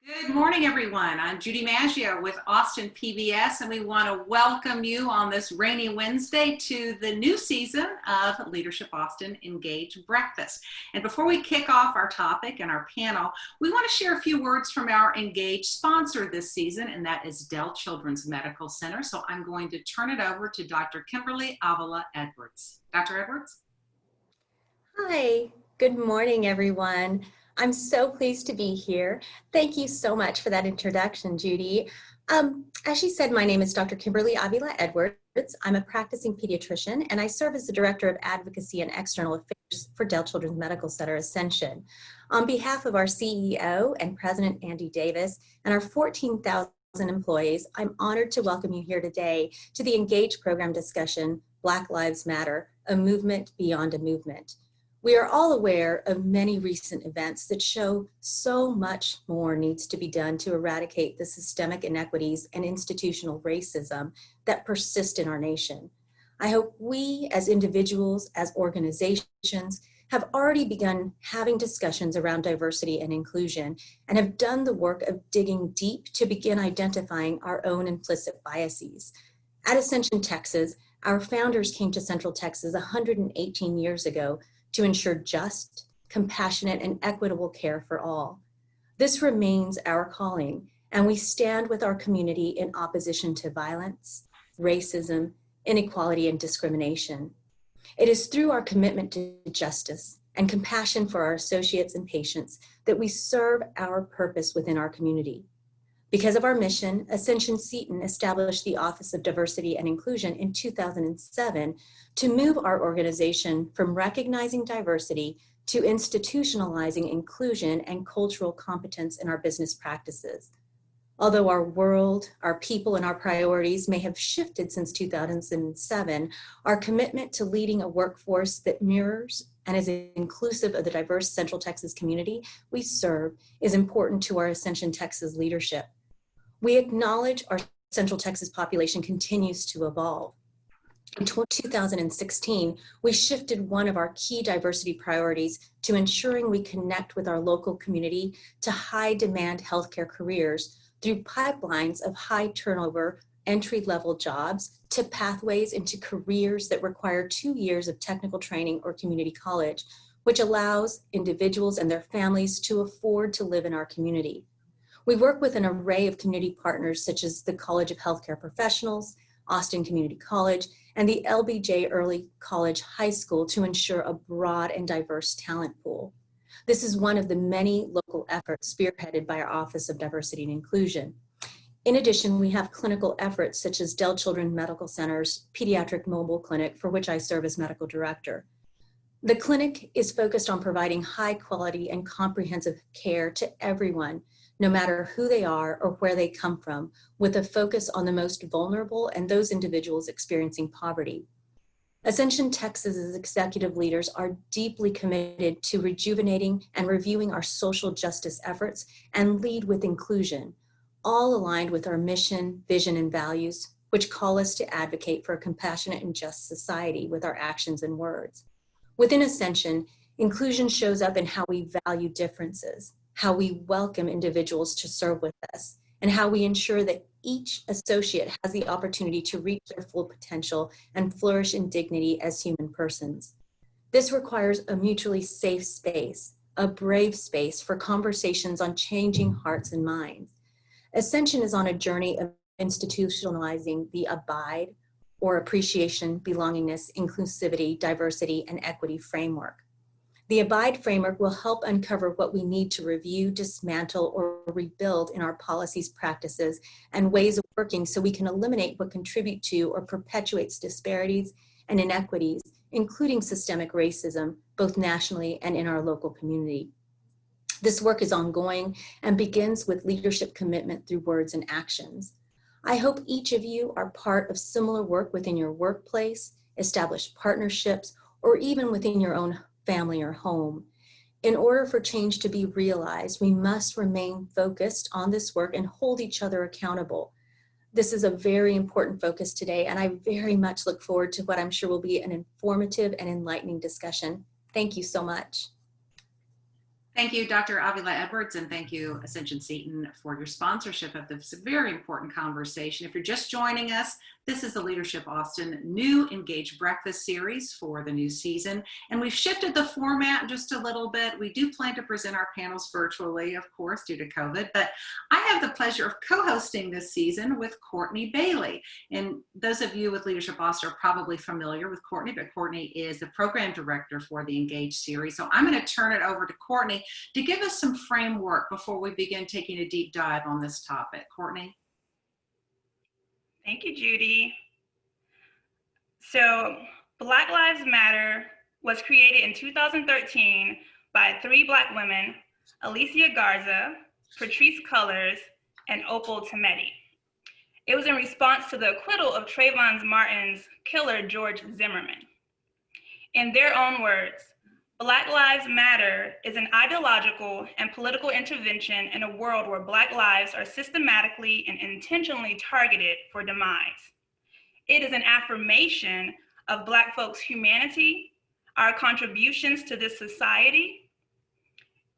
Good morning, everyone. I'm Judy Maggio with Austin PBS, and we want to welcome you on this rainy Wednesday to the new season of Leadership Austin Engage Breakfast. And before we kick off our topic and our panel, we want to share a few words from our Engage sponsor this season, and that is Dell Children's Medical Center. So I'm going to turn it over to Dr. Kimberly Avila Edwards. Dr. Edwards? Hi, good morning, everyone. I'm so pleased to be here. Thank you so much for that introduction, Judy. As she said, my name is Dr. Kimberly Avila Edwards. I'm a practicing pediatrician, and I serve as the Director of Advocacy and External Affairs for Dell Children's Medical Center Ascension. On behalf of our CEO and President Andy Davis and our 14,000 employees, I'm honored to welcome you here today to the Engage program discussion, Black Lives Matter, a movement beyond a movement. We are all aware of many recent events that show so much more needs to be done to eradicate the systemic inequities and institutional racism that persist in our nation. I hope we as individuals, as organizations, have already begun having discussions around diversity and inclusion and have done the work of digging deep to begin identifying our own implicit biases. At Ascension, Texas, our founders came to Central Texas 118 years ago to ensure just, compassionate, and equitable care for all. This remains our calling, and we stand with our community in opposition to violence, racism, inequality, and discrimination. It is through our commitment to justice and compassion for our associates and patients that we serve our purpose within our community. Because of our mission, Ascension Seton established the Office of Diversity and Inclusion in 2007 to move our organization from recognizing diversity to institutionalizing inclusion and cultural competence in our business practices. Although our world, our people, and our priorities may have shifted since 2007, our commitment to leading a workforce that mirrors and is inclusive of the diverse Central Texas community we serve is important to our Ascension Texas leadership. We acknowledge our Central Texas population continues to evolve. In 2016, we shifted one of our key diversity priorities to ensuring we connect with our local community to high-demand healthcare careers through pipelines of high turnover entry-level jobs to pathways into careers that require 2 years of technical training or community college, which allows individuals and their families to afford to live in our community. We work with an array of community partners such as the College of Healthcare Professionals, Austin Community College, and the LBJ Early College High School to ensure a broad and diverse talent pool. This is one of the many local efforts spearheaded by our Office of Diversity and Inclusion. In addition, we have clinical efforts such as Dell Children's Medical Center's Pediatric Mobile Clinic, for which I serve as medical director. The clinic is focused on providing high quality and comprehensive care to everyone, no matter who they are or where they come from, with a focus on the most vulnerable and those individuals experiencing poverty. Ascension Texas's executive leaders are deeply committed to rejuvenating and reviewing our social justice efforts and lead with inclusion, all aligned with our mission, vision, and values, which call us to advocate for a compassionate and just society with our actions and words. Within Ascension, inclusion shows up in how we value differences, how we welcome individuals to serve with us, and how we ensure that each associate has the opportunity to reach their full potential and flourish in dignity as human persons. This requires a mutually safe space, a brave space for conversations on changing hearts and minds. Ascension is on a journey of institutionalizing the ABIDE, or Appreciation, Belongingness, Inclusivity, Diversity, and Equity framework. The ABIDE framework will help uncover what we need to review, dismantle, or rebuild in our policies, practices, and ways of working so we can eliminate what contribute to or perpetuates disparities and inequities, including systemic racism, both nationally and in our local community. This work is ongoing and begins with leadership commitment through words and actions. I hope each of you are part of similar work within your workplace, established partnerships, or even within your own family or home. In order for change to be realized, we must remain focused on this work and hold each other accountable. This is a very important focus today, and I very much look forward to what I'm sure will be an informative and enlightening discussion. Thank you so much. Thank you, Dr. Avila Edwards, and thank you, Ascension Seton, for your sponsorship of this very important conversation. If you're just joining us, this is the Leadership Austin new Engage Breakfast series for the new season, and we've shifted the format just a little bit. We do plan to present our panels virtually, of course, due to COVID, but I have the pleasure of co-hosting this season with Courtney Bailey. And those of you with Leadership Austin are probably familiar with Courtney, but Courtney is the program director for the Engage series. So I'm going to turn it over to Courtney to give us some framework before we begin taking a deep dive on this topic. Courtney? Thank you, Judy. So Black Lives Matter was created in 2013 by 3 Black women, Alicia Garza, Patrice Cullors, and Opal Tometi. It was in response to the acquittal of Trayvon Martin's killer, George Zimmerman. In their own words, Black Lives Matter is an ideological and political intervention in a world where Black lives are systematically and intentionally targeted for demise. It is an affirmation of Black folks' humanity, our contributions to this society,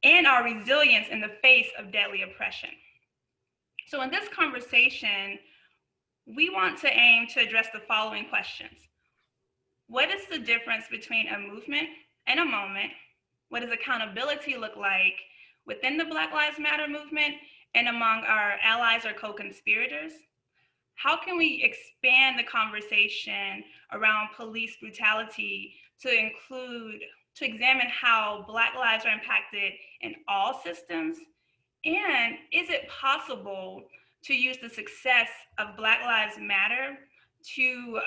and our resilience in the face of deadly oppression. So in this conversation, we want to aim to address the following questions. What is the difference between a movement and a moment? What does accountability look like within the Black Lives Matter movement and among our allies or co-conspirators? How can we expand the conversation around police brutality to examine how Black lives are impacted in all systems? And is it possible to use the success of Black Lives Matter to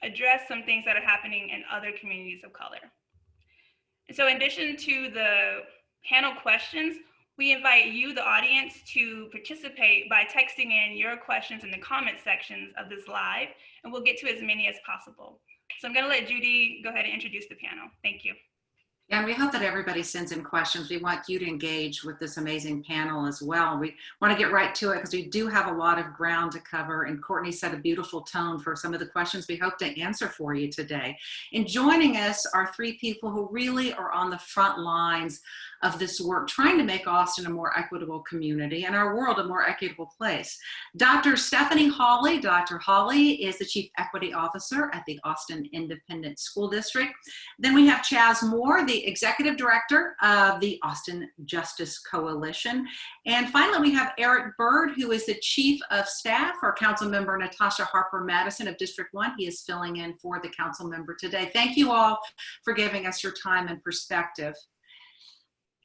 address some things that are happening in other communities of color? And so in addition to the panel questions, we invite you, the audience, to participate by texting in your questions in the comment sections of this live, and we'll get to as many as possible. So I'm gonna let Judy go ahead and introduce the panel. Thank you. Yeah, and we hope that everybody sends in questions. We want you to engage with this amazing panel as well. We want to get right to it because we do have a lot of ground to cover, and Courtney set a beautiful tone for some of the questions we hope to answer for you today. And joining us are 3 people who really are on the front lines of this work, trying to make Austin a more equitable community and our world a more equitable place. Dr. Stephanie Hawley. Dr. Hawley is the Chief Equity Officer at the Austin Independent School District. Then we have Chaz Moore, the Executive Director of the Austin Justice Coalition. And finally, we have Eric Bird, who is the Chief of Staff for Councilmember Natasha Harper-Madison of District 1. He is filling in for the council member today. Thank you all for giving us your time and perspective.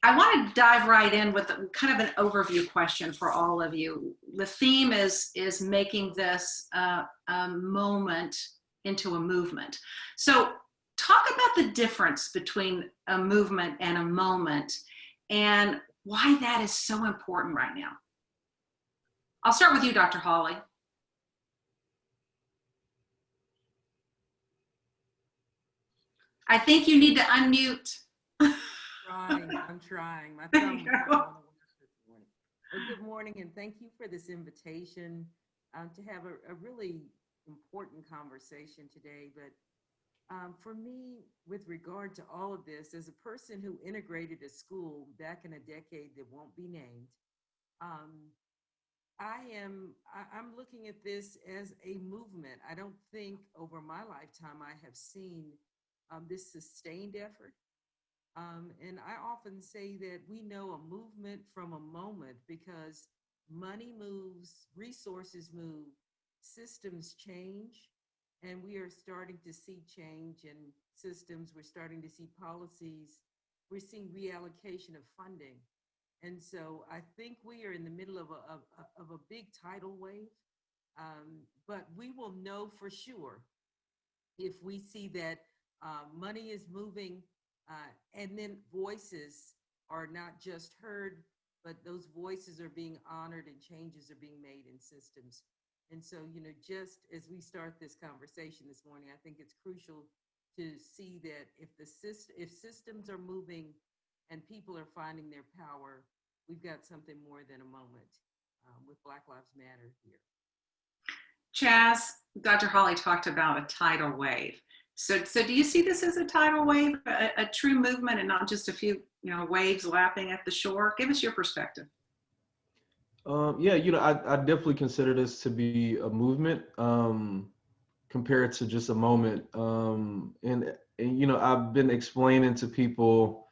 I want to dive right in with kind of an overview question for all of you. The theme is making this a moment into a movement. So talk about the difference between a movement and a moment and why that is so important right now. I'll start with you, Dr. Hawley. I think you need to unmute. I'm trying. My thumb was on the worst this morning. Well, good morning, and thank you for this invitation to have a really important conversation today. But for me, with regard to all of this, as a person who integrated a school back in a decade that won't be named, I'm looking at this as a movement. I don't think over my lifetime I have seen this sustained effort. And I often say that we know a movement from a moment because money moves, resources move, systems change, and we are starting to see change in systems. We're starting to see policies. We're seeing reallocation of funding. And so I think we are in the middle of a big tidal wave, but we will know for sure if we see that money is moving, and then voices are not just heard, but those voices are being honored and changes are being made in systems. And so, just as we start this conversation this morning, I think it's crucial to see that if systems are moving and people are finding their power, we've got something more than a moment with Black Lives Matter here. Chaz, Dr. Hawley talked about a tidal wave. So do you see this as a tidal wave, a true movement, and not just a few, waves lapping at the shore? Give us your perspective. Yeah, I definitely consider this to be a movement compared to just a moment. And I've been explaining to people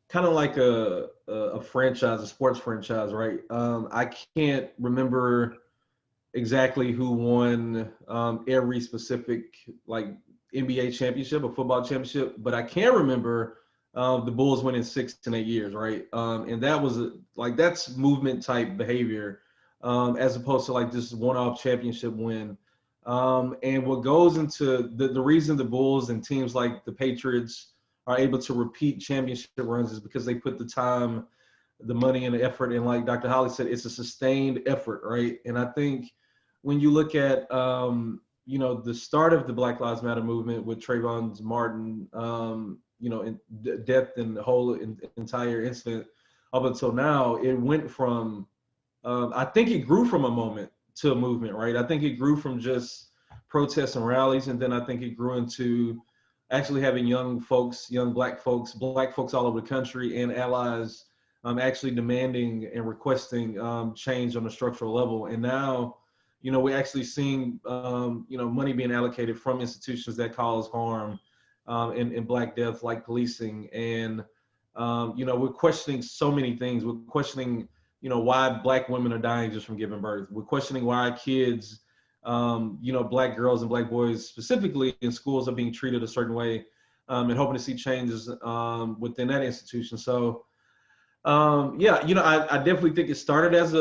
kind of like a franchise, a sports franchise, right? I can't remember exactly who won every specific like NBA championship or football championship, but I can remember the Bulls winning 6 and 8 years, right? And that was that's movement type behavior, as opposed to like this one-off championship win. And what goes into the reason the Bulls and teams like the Patriots are able to repeat championship runs is because they put the time, the money, and the effort. And like Dr. Hawley said, it's a sustained effort, right? And I think when you look at the start of the Black Lives Matter movement with Trayvon Martin, in death and the whole entire incident up until now, it went from I think it grew from a moment to a movement, right? I think it grew from just protests and rallies, and then I think it grew into actually having young folks, young black folks all over the country, and allies actually demanding and requesting change on a structural level. And now, we're actually seeing, money being allocated from institutions that cause harm and Black death, like policing. And, we're questioning so many things. We're questioning, why Black women are dying just from giving birth. We're questioning why kids, Black girls and Black boys specifically in schools are being treated a certain way, and hoping to see changes within that institution. So, I definitely think it started as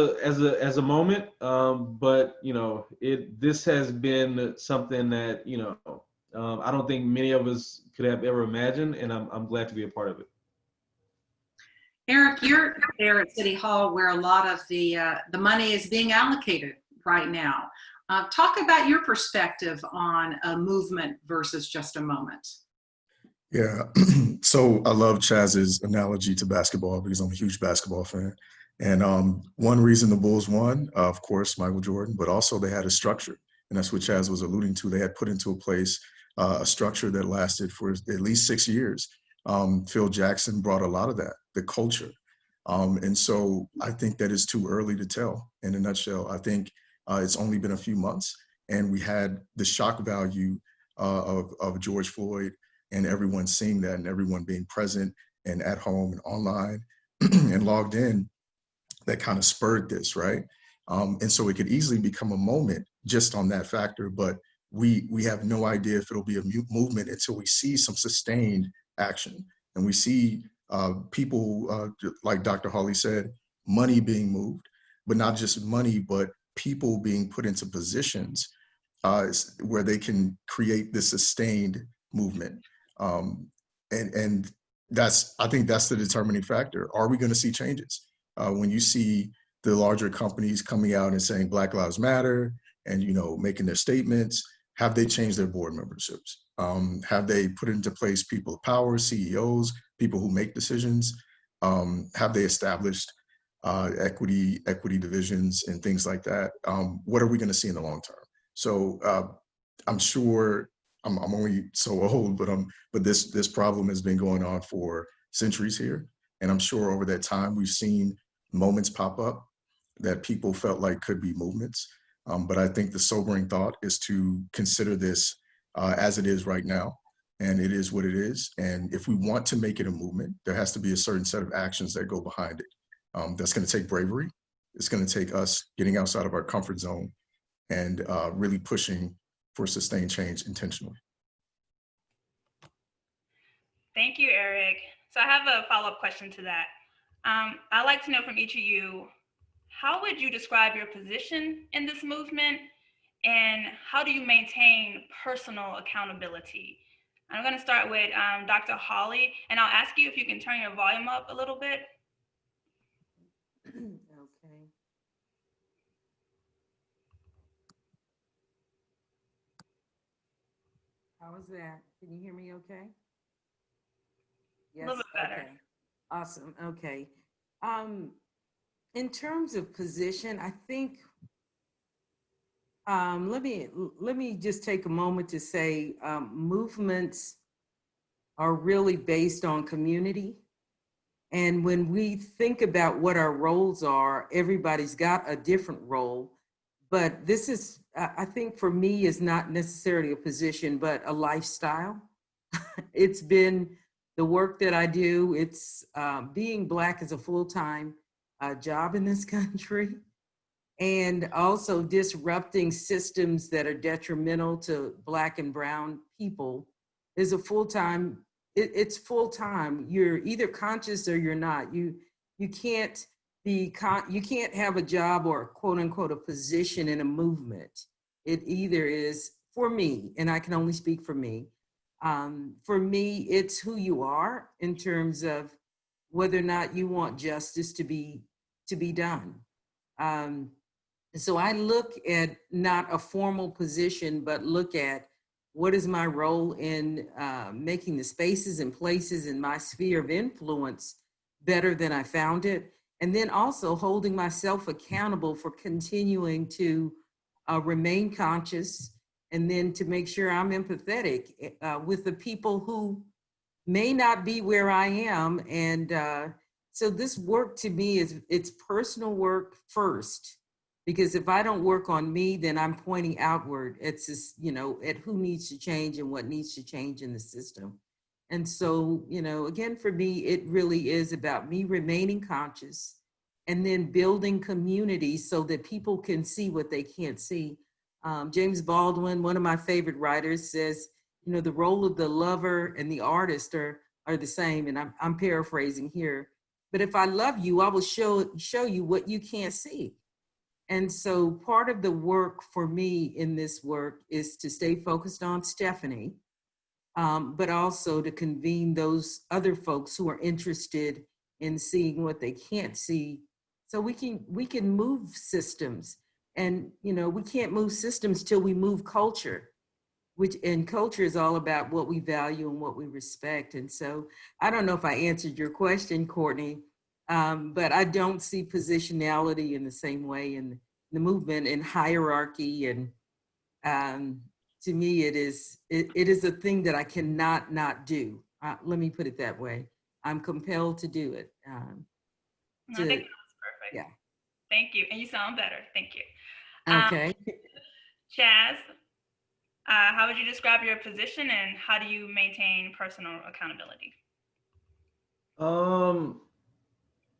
a moment, but this has been something that I don't think many of us could have ever imagined, and I'm glad to be a part of it. Eric, you're there at City Hall where a lot of the money is being allocated right now. Talk about your perspective on a movement versus just a moment. Yeah, so I love Chaz's analogy to basketball because I'm a huge basketball fan. And one reason the Bulls won, of course, Michael Jordan, but also they had a structure. And that's what Chaz was alluding to. They had put into a place a structure that lasted for at least 6 years. Phil Jackson brought a lot of that, the culture. And so I think that is too early to tell in a nutshell. I think it's only been a few months, and we had the shock value of George Floyd and everyone seeing that and everyone being present and at home and online and logged in that kind of spurred this, right? And so it could easily become a moment just on that factor, but we have no idea if it'll be a movement until we see some sustained action. And we see people, like Dr. Hawley said, money being moved, but not just money, but people being put into positions where they can create this sustained movement. And I think that's the determining factor. Are we going to see changes? When you see the larger companies coming out and saying Black Lives Matter and, making their statements, have they changed their board memberships? Have they put into place people of power, CEOs, people who make decisions? Have they established equity divisions and things like that? What are we going to see in the long term? So I'm sure I'm only so old, but this problem has been going on for centuries here, and I'm sure over that time we've seen moments pop up that people felt like could be movements. But I think the sobering thought is to consider this as it is right now, and it is what it is. And if we want to make it a movement, there has to be a certain set of actions that go behind it. That's going to take bravery. It's going to take us getting outside of our comfort zone and really pushing for sustained change intentionally. Thank you, Eric. So I have a follow-up question to that. I'd like to know from each of you, how would you describe your position in this movement, and how do you maintain personal accountability? I'm going to start with Dr. Hawley, and I'll ask you if you can turn your volume up a little bit. Okay. How is that? Can you hear me okay? Yes. A little bit better. Okay. Awesome. Okay. In terms of position, I think Let me just take a moment to say movements are really based on community. And when we think about what our roles are, everybody's got a different role. But this is, I think for me, is not necessarily a position, but a lifestyle. It's been the work that I do. It's being Black is a full-time job in this country. And also disrupting systems that are detrimental to Black and Brown people is a full-time, it's full-time. You're either conscious or you're not. You can't you can't have a job or quote unquote a position in a movement. It either is, for me, and I can only speak for me, it's who you are in terms of whether or not you want justice to be done. So I look at not a formal position, but look at what is my role in making the spaces and places in my sphere of influence better than I found it. And then also holding myself accountable for continuing to remain conscious, and then to make sure I'm empathetic with the people who may not be where I am. And so this work to me it's personal work first. Because if I don't work on me, then I'm pointing outward. It's just, at who needs to change and what needs to change in the system. And so, again, for me, it really is about me remaining conscious and then building community so that people can see what they can't see. James Baldwin, one of my favorite writers, says, the role of the lover and the artist are the same. And I'm paraphrasing here. But if I love you, I will show you what you can't see. And so part of the work for me in this work is to stay focused on Stephanie, but also to convene those other folks who are interested in seeing what they can't see, so we can move systems. And we can't move systems till we move culture, and culture is all about what we value and what we respect. And so I don't know if I answered your question, Courtney. But I don't see positionality in the same way in the movement and hierarchy. And to me, it is a thing that I cannot not do. Let me put it that way. I'm compelled to do it. I think that was perfect. Yeah. Thank you. And you sound better. Thank you. Okay. Chaz, how would you describe your position and how do you maintain personal accountability?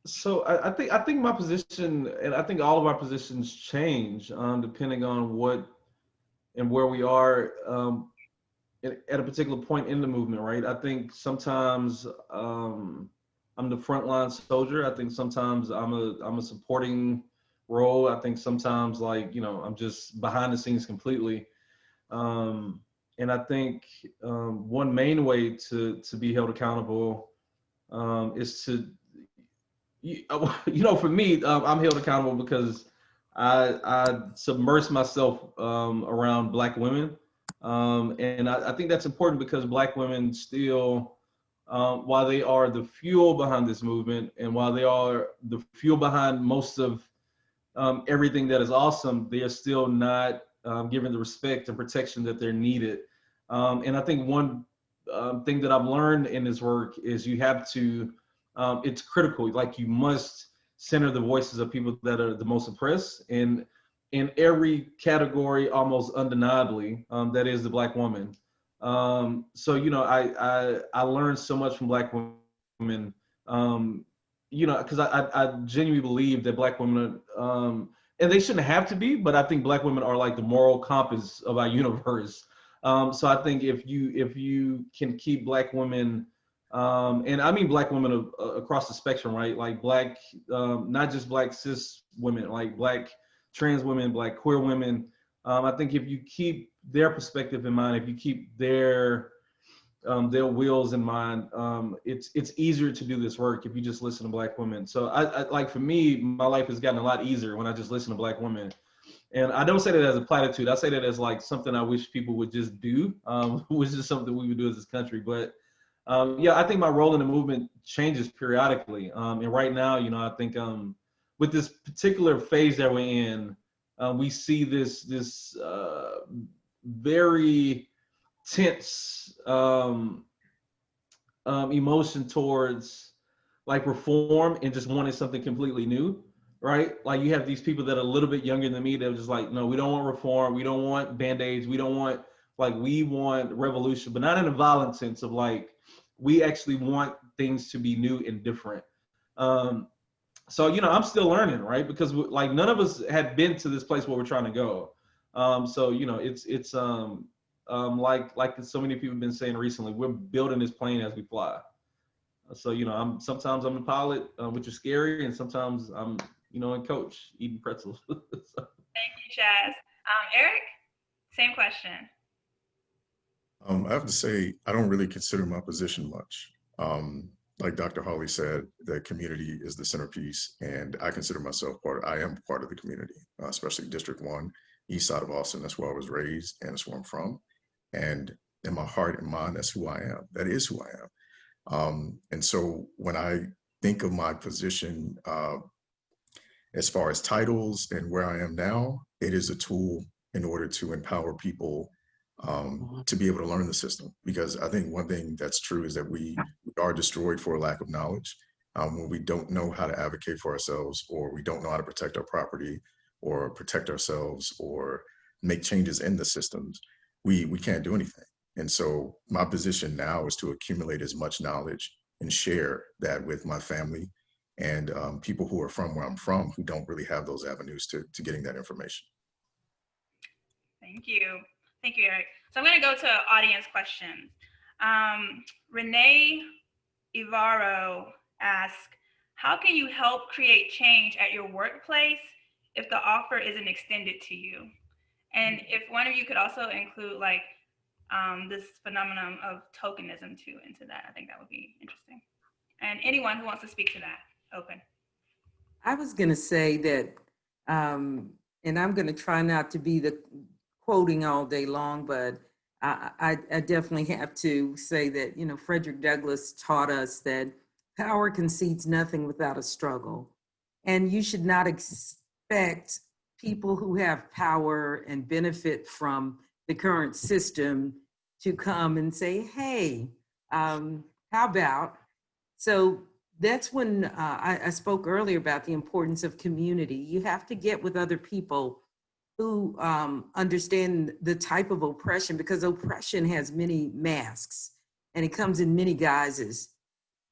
So I think my position, and I think all of our positions change depending on what and where we are at a particular point in the movement, right? I think sometimes I'm the frontline soldier. I think sometimes I'm a supporting role. I think sometimes I'm just behind the scenes completely. And I think one main way to be held accountable is to, for me, I'm held accountable because I submerge myself around Black women. And I think that's important because Black women still, while they are the fuel behind this movement, and while they are the fuel behind most of everything that is awesome, they are still not given the respect and protection that they're needed. And I think one thing that I've learned in this work is you have to, it's critical, you must center the voices of people that are the most oppressed, and in every category, almost undeniably, that is the Black woman. So, I learned so much from Black women, because I genuinely believe that Black women, and they shouldn't have to be, but I think Black women are like the moral compass of our universe. So I think if you can keep Black women, and I mean Black women across the spectrum, right? Like Black, not just Black cis women, like Black trans women, Black queer women. I think if you keep their perspective in mind, if you keep their wills in mind, it's easier to do this work if you just listen to Black women. So I for me, my life has gotten a lot easier when I just listen to Black women. And I don't say that as a platitude. I say that as something I wish people would just do, which is something we would do as this country. But I think my role in the movement changes periodically. And right now, I think with this particular phase that we're in, we see this very tense emotion towards like reform and just wanting something completely new, right? Like you have these people that are a little bit younger than me that are just like, no, we don't want reform, we don't want band-aids, we don't want, like, we want revolution, but not in a violent sense of like, we actually want things to be new and different. So I'm still learning, right? Because like none of us had been to this place where we're trying to go. So it's like so many people have been saying recently, we're building this plane as we fly. So sometimes I'm the pilot, which is scary, and sometimes I'm in coach eating pretzels. So. Thank you, Chaz. Eric, same question. I have to say, I don't really consider my position much. Like Dr. Hawley said, the community is the centerpiece, and I consider myself I am part of the community, especially District 1, east side of Austin. That's where I was raised, and that's where I'm from. And in my heart and mind, that's who I am. That is who I am. And so when I think of my position, as far as titles and where I am now, it is a tool in order to empower people to be able to learn the system. Because I think one thing that's true is that we are destroyed for a lack of knowledge. When we don't know how to advocate for ourselves, or we don't know how to protect our property or protect ourselves or make changes in the systems, we can't do anything. And so my position now is to accumulate as much knowledge and share that with my family and people who are from where I'm from, who don't really have those avenues to getting that information. Thank you. Thank you, Eric. So I'm going to go to audience questions. Renee Ivaro asks, how can you help create change at your workplace if the offer isn't extended to you? And if one of you could also include like this phenomenon of tokenism too into that, I think that would be interesting. And anyone who wants to speak to that, open. I was going to say that, and I'm going to try not to be the quoting all day long, but I definitely have to say that, Frederick Douglass taught us that power concedes nothing without a struggle. And you should not expect people who have power and benefit from the current system to come and say, hey, how about? So that's when I spoke earlier about the importance of community. You have to get with other people who understand the type of oppression, because oppression has many masks and it comes in many guises.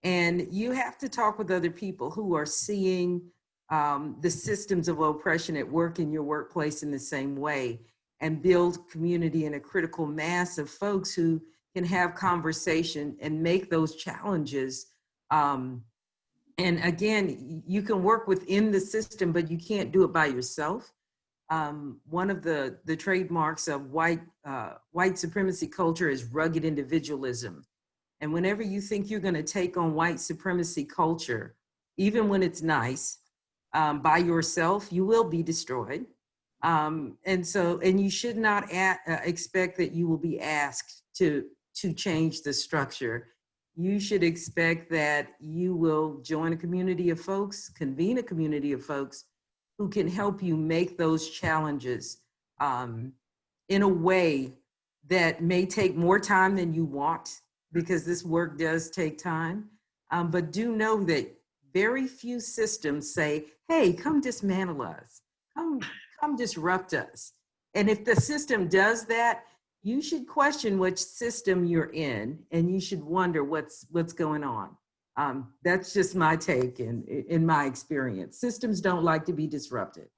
And you have to talk with other people who are seeing the systems of oppression at work in your workplace in the same way, and build community and a critical mass of folks who can have conversation and make those challenges. And again, you can work within the system, but you can't do it by yourself. One of the trademarks of white supremacy culture is rugged individualism. And whenever you think you're going to take on white supremacy culture, even when it's nice, by yourself, you will be destroyed. And you should not expect that you will be asked to change the structure. You should expect that you will join a community of folks, convene a community of folks who can help you make those challenges in a way that may take more time than you want, because this work does take time. But do know that very few systems say, hey, come dismantle us, come disrupt us. And if the system does that, you should question which system you're in, and you should wonder what's going on. That's just my take in my experience. Systems don't like to be disrupted.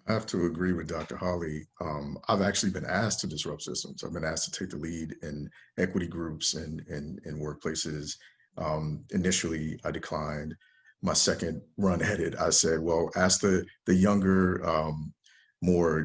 I have to agree with Dr. Hawley. I've actually been asked to disrupt systems. I've been asked to take the lead in equity groups and in workplaces. Initially, I declined. My second run at it, I said, well, ask the younger, more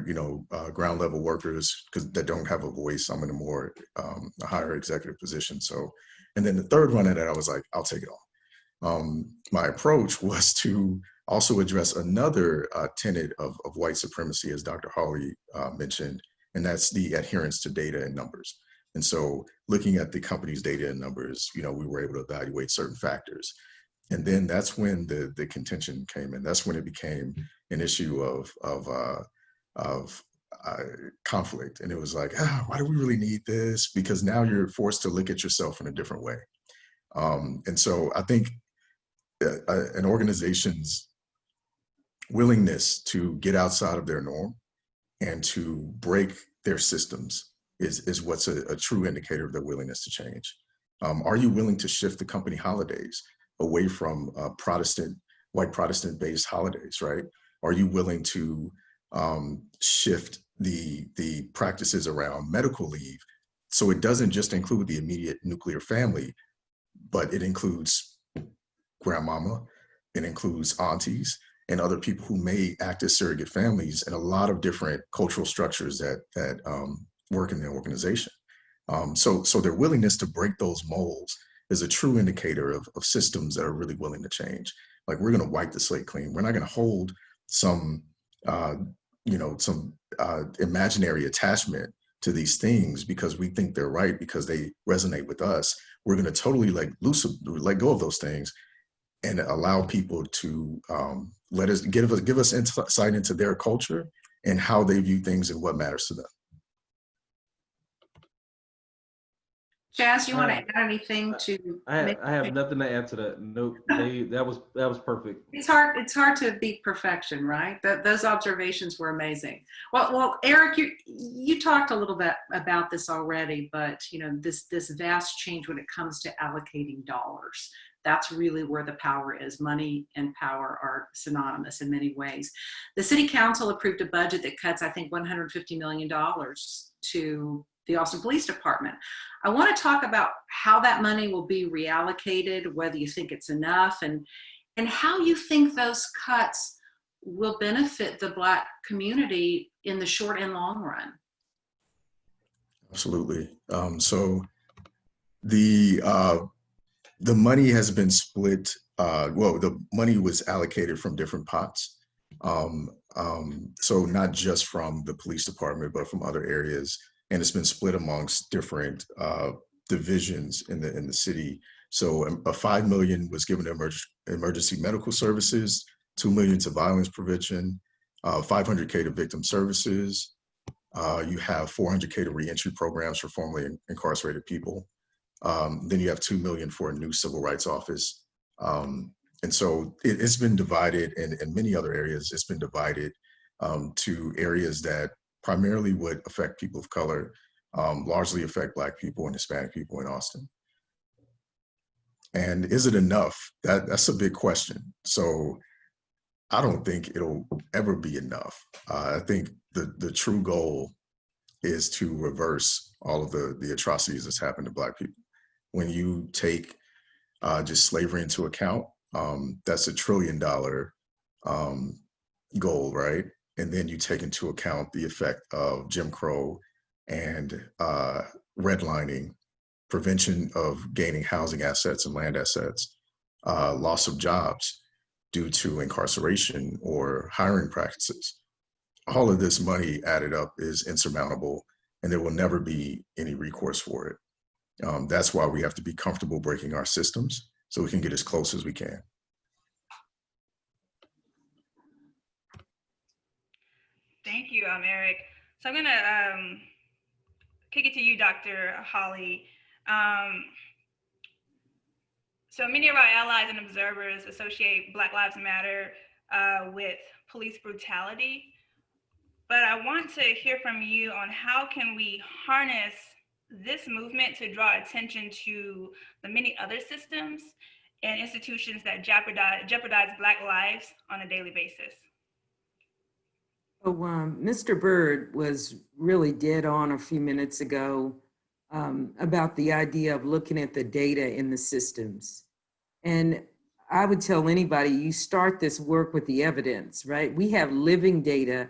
ground level workers, because that don't have a voice. I'm in a more a higher executive position. So, and then the third run at it, I was like, I'll take it all. My approach was to also address another tenet of white supremacy, as Dr. Hawley mentioned, and that's the adherence to data and numbers. And so looking at the company's data and numbers, we were able to evaluate certain factors. And then that's when the contention came in. That's when it became an issue of conflict. And it was like, why do we really need this? Because now you're forced to look at yourself in a different way. And so I think an organization's willingness to get outside of their norm and to break their systems is what's a true indicator of their willingness to change. Are you willing to shift the company holidays away from white Protestant-based holidays, right? Are you willing to shift the practices around medical leave so it doesn't just include the immediate nuclear family, but it includes grandmama, it includes aunties, and other people who may act as surrogate families in a lot of different cultural structures that work in the organization. So their willingness to break those molds is a true indicator of systems that are really willing to change. Like, we're going to wipe the slate clean. We're not going to hold some imaginary attachment to these things because we think they're right, because they resonate with us. We're going to totally let go of those things and allow people to give us insight into their culture and how they view things and what matters to them. Chaz, you want to add anything to? I have nothing to add to that. Nope. That was perfect. It's hard to beat perfection, right? Those observations were amazing. Well, Eric, you talked a little bit about this already, but this vast change when it comes to allocating dollars. That's really where the power is. Money and power are synonymous in many ways. The City Council approved a budget that cuts, I think, $150 million to the Austin Police Department. I want to talk about how that money will be reallocated, whether you think it's enough, and how you think those cuts will benefit the Black community in the short and long run. Absolutely. So the money has been split. The money was allocated from different pots. So not just from the police department, but from other areas. And it's been split amongst different divisions in the city. So a $5 million was given to emergency medical services, $2 million to violence prevention, $500K to victim services. You have $400K to reentry programs for formerly incarcerated people. Then you have $2 million for a new civil rights office. And so it's been divided, and in many other areas, it's been divided to areas that primarily would affect people of color, largely affect Black people and Hispanic people in Austin. And is it enough? That's a big question. So I don't think it'll ever be enough. I think the true goal is to reverse all of the atrocities that's happened to Black people. When you take just slavery into account, that's $1 trillion goal, right? And then you take into account the effect of Jim Crow and redlining, prevention of gaining housing assets and land assets, loss of jobs due to incarceration or hiring practices. All of this money added up is insurmountable, and there will never be any recourse for it. That's why we have to be comfortable breaking our systems so we can get as close as we can. Thank you, Eric. So I'm gonna kick it to you, Dr. Hawley. So many of our allies and observers associate Black Lives Matter with police brutality, but I want to hear from you on how can we harness this movement to draw attention to the many other systems and institutions that jeopardize Black lives on a daily basis. So Mr. Byrd was really dead on a few minutes ago about the idea of looking at the data in the systems. And I would tell anybody, you start this work with the evidence, right? We have living data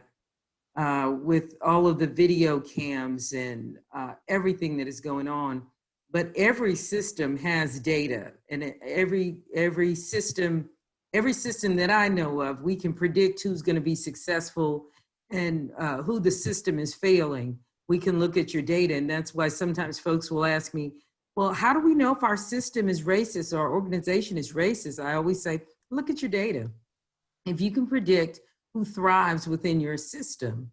with all of the video cams and everything that is going on. But every system has data, and every system that I know of, we can predict who's going to be successful and who the system is failing. We can look at your data, and that's why sometimes folks will ask me, Well, how do we know if our system is racist or our organization is racist? I always say, look at your data. If you can predict who thrives within your system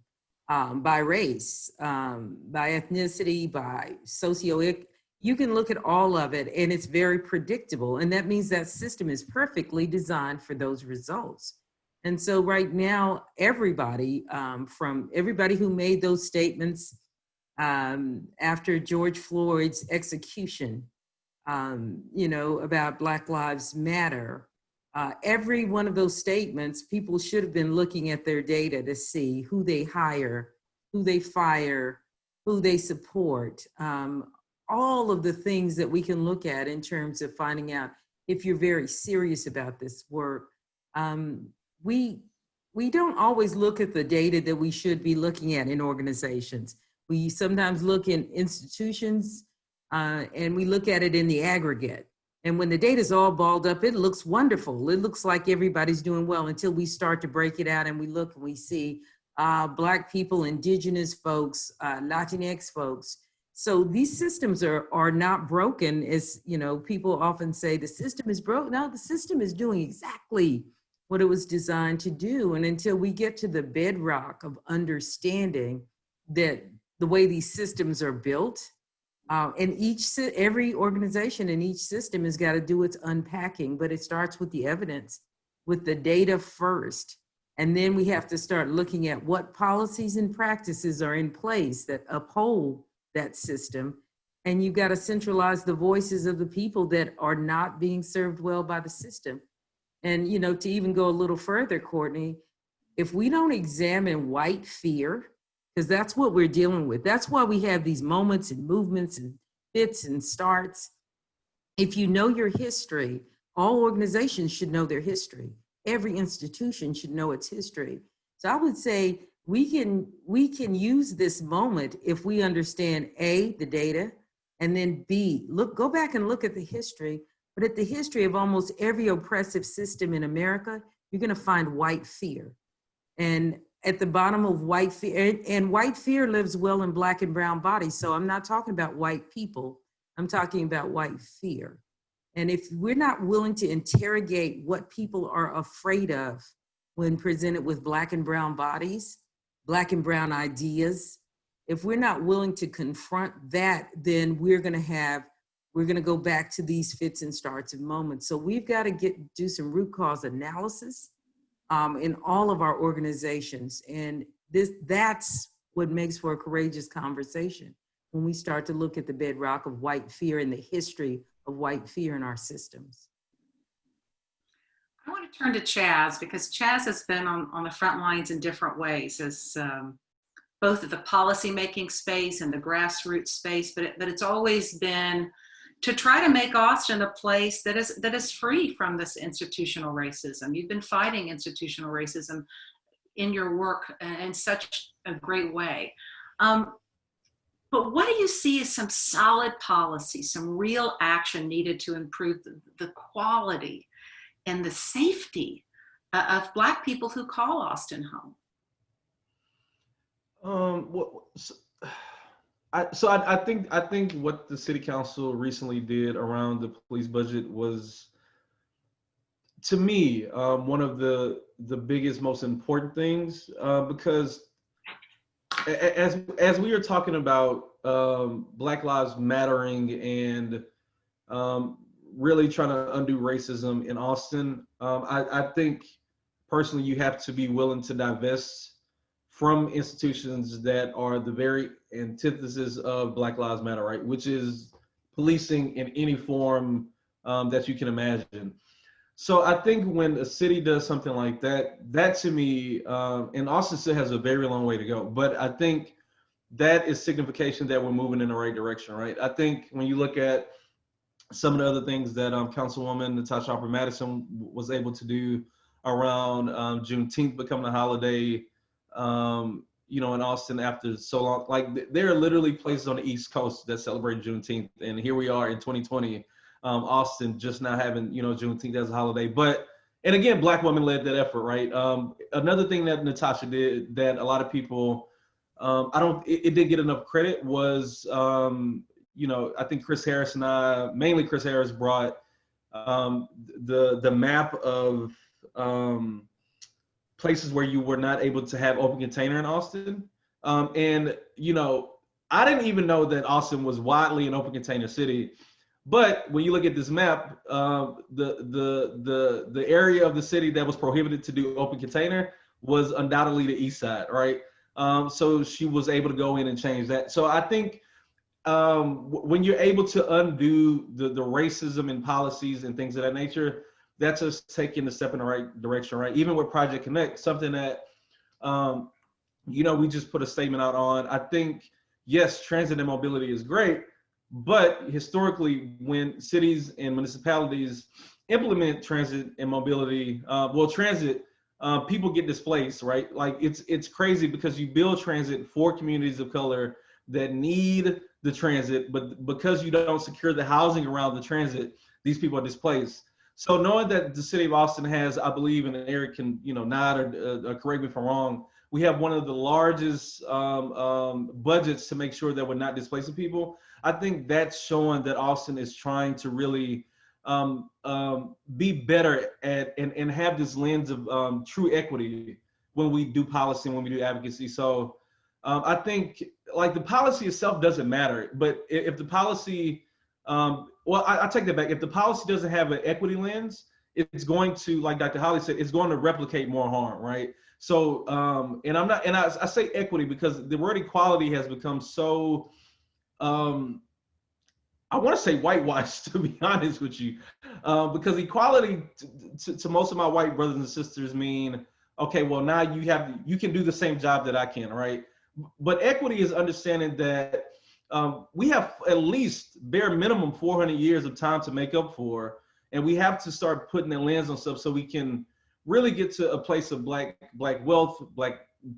by race, by ethnicity, by you can look at all of it and it's very predictable. And that means that system is perfectly designed for those results. And so right now, everybody, from everybody who made those statements after George Floyd's execution, about Black Lives Matter, every one of those statements, people should have been looking at their data to see who they hire, who they fire, who they support, all of the things that we can look at in terms of finding out if you're very serious about this work. We don't always look at the data that we should be looking at in organizations. We sometimes look in institutions and we look at it in the aggregate. And when the data is all balled up, it looks wonderful. It looks like everybody's doing well until we start to break it out and we look and we see Black people, Indigenous folks, Latinx folks. So these systems are not broken, as people often say the system is broken. No, the system is doing exactly what it was designed to do. And until we get to the bedrock of understanding that the way these systems are built, and every organization in each system has got to do its unpacking, but it starts with the evidence, with the data first. And then we have to start looking at what policies and practices are in place that uphold that system. And you've got to centralize the voices of the people that are not being served well by the system. And, to even go a little further, Courtney, if we don't examine white fear, because that's what we're dealing with. That's why we have these moments and movements and fits and starts. If you know your history, all organizations should know their history. Every institution should know its history. So I would say we can use this moment if we understand A, the data, and then B, go back and look at the history. But at the history of almost every oppressive system in America, you're going to find white fear. And at the bottom of white fear, and white fear lives well in Black and brown bodies. So I'm not talking about white people, I'm talking about white fear. And if we're not willing to interrogate what people are afraid of when presented with Black and brown bodies, Black and brown ideas, if we're not willing to confront that, then we're going to go back to these fits and starts of moments. So we've got to do some root cause analysis in all of our organizations. And that's what makes for a courageous conversation when we start to look at the bedrock of white fear and the history of white fear in our systems. I want to turn to Chaz, because Chaz has been on the front lines in different ways as both at the policymaking space and the grassroots space, but it's always been to try to make Austin a place that is free from this institutional racism. You've been fighting institutional racism in your work in such a great way. But what do you see as some solid policy, some real action needed to improve the quality and the safety of Black people who call Austin home? I think what the city council recently did around the police budget was, to me, one of the biggest, most important things, because as we are talking about Black Lives Mattering and really trying to undo racism in Austin, I think personally you have to be willing to divest from institutions that are the very antithesis of Black Lives Matter, right? Which is policing in any form that you can imagine. So I think when a city does something like that, that to me, and Austin still has a very long way to go, but I think that is signification that we're moving in the right direction, right? I think when you look at some of the other things that Councilwoman Natasha Harper-Madison was able to do around Juneteenth becoming a holiday, in Austin after so long, like there are literally places on the East Coast that celebrate Juneteenth, and here we are in 2020, Austin just not having, Juneteenth as a holiday. And again, Black women led that effort, right? Another thing that Natasha did that a lot of people, it didn't get enough credit was, I think Chris Harris and I, mainly Chris Harris, brought the map of places where you were not able to have open container in Austin. And I didn't even know that Austin was widely an open container city. But when you look at this map, the area of the city that was prohibited to do open container was undoubtedly the east side, right? So she was able to go in and change that. So I think when you're able to undo the racism and policies and things of that nature, that's us taking a step in the right direction, right? Even with Project Connect, something that we just put a statement out on. I think, yes, transit and mobility is great, but historically, when cities and municipalities implement transit and mobility, transit, people get displaced, right? Like it's crazy because you build transit for communities of color that need the transit, but because you don't secure the housing around the transit, these people are displaced. So knowing that the city of Austin has, I believe, and Eric can nod or correct me if I'm wrong, we have one of the largest budgets to make sure that we're not displacing people. I think that's showing that Austin is trying to really be better at and have this lens of true equity when we do policy and when we do advocacy. So I think like the policy itself doesn't matter, but if the policy, I take that back. If the policy doesn't have an equity lens, it's going to, like Dr. Hawley said, it's going to replicate more harm, right? So, and I say equity because the word equality has become so, I want to say whitewashed, to be honest with you, because equality to most of my white brothers and sisters mean, okay, well now you can do the same job that I can, right? But equity is understanding that we have at least bare minimum 400 years of time to make up for, and we have to start putting a lens on stuff so we can really get to a place of black wealth,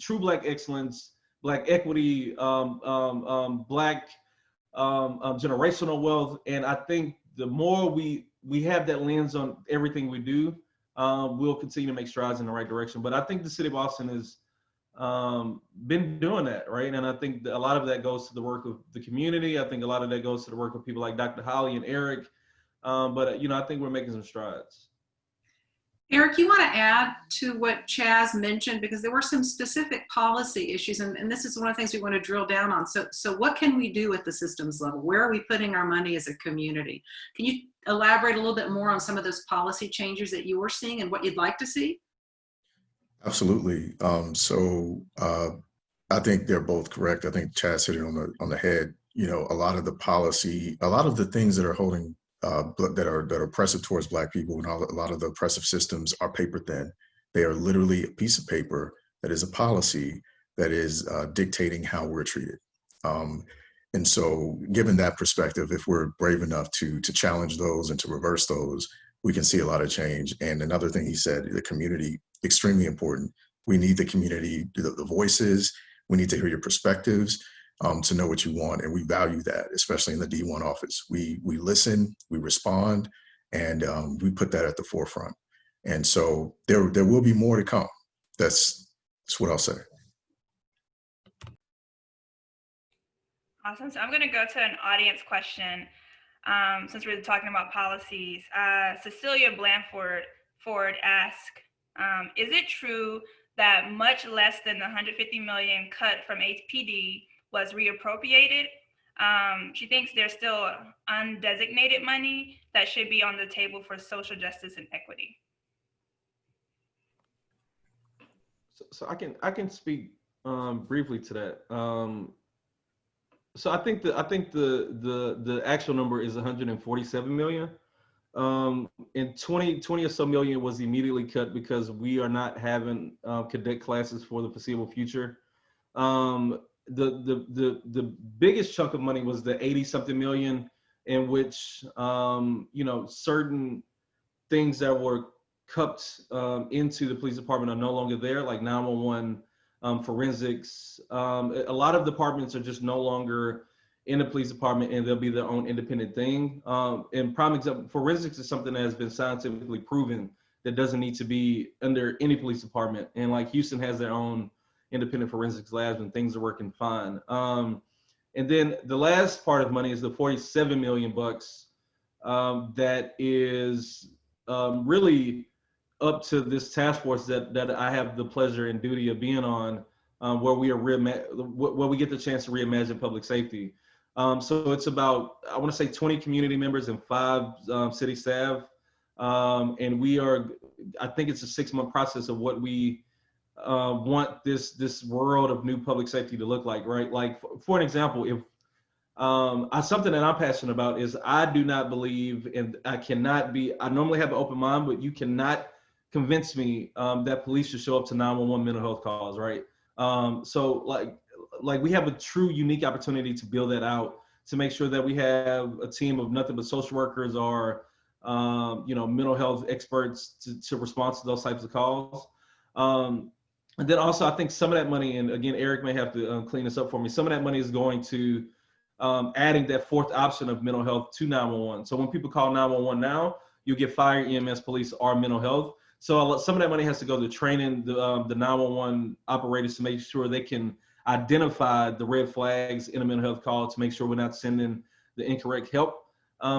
true black excellence, black equity, black generational wealth. And I think the more we have that lens on everything we do, we'll continue to make strides in the right direction. But I think the city of Austin has been doing that, right? And I think a lot of that goes to the work of the community. I think a lot of that goes to the work of people like Dr. Hawley and Eric. But I think we're making some strides. Eric, you want to add to what Chaz mentioned, because there were some specific policy issues, and this is one of the things we want to drill down on. So what can we do at the systems level? Where are we putting our money as a community? Can you elaborate a little bit more on some of those policy changes that you were seeing and what you'd like to see? Absolutely. I think they're both correct. I think Chaz hit it on the head. A lot of the policy, a lot of the things that are holding that are oppressive towards Black people, and a lot of the oppressive systems are paper thin. They are literally a piece of paper that is a policy that is dictating how we're treated. And so given that perspective, if we're brave enough to challenge those and to reverse those, we can see a lot of change. And another thing he said, the community, extremely important. We need the community, the voices. We need to hear your perspectives. To know what you want, and we value that, especially in the D1 office. We listen, we respond, and we put that at the forefront. And so there will be more to come. That's what I'll say. Awesome. So I'm going to go to an audience question since we're talking about policies. Cecilia Blanford asked, is it true that much less than the $150 million cut from HPD was reappropriated? She thinks there's still undesignated money that should be on the table for social justice and equity. So I can speak briefly to that. So I think the actual number is 147 million. And 20 or so million was immediately cut because we are not having cadet classes for the foreseeable future. The biggest chunk of money was the 80 something million, in which certain things that were cupped into the police department are no longer there, like 911, forensics. A lot of departments are just no longer in the police department, and they'll be their own independent thing. And prime example, forensics is something that has been scientifically proven that doesn't need to be under any police department. And like Houston has their own independent forensics labs and things are working fine. And then the last part of money is the 47 million bucks that is really up to this task force that I have the pleasure and duty of being on, where we get the chance to reimagine public safety. So it's about, I want to say 20 community members and 5 city staff. And I think it's a 6-month process of what we want this world of new public safety to look like, right? Like for an example, if something that I'm passionate about is I do not believe, and I normally have an open mind, but you cannot convince me that police should show up to 911 mental health calls, right? So like we have a true unique opportunity to build that out, to make sure that we have a team of nothing but social workers or mental health experts to respond to those types of calls. And then also I think some of that money, and again, Eric may have to clean this up for me, some of that money is going to adding that 4th option of mental health to 911. So when people call 911 now, you get fire, EMS, police, or mental health. So some of that money has to go to training the 911 operators to make sure they can identify the red flags in a mental health call, to make sure we're not sending the incorrect help.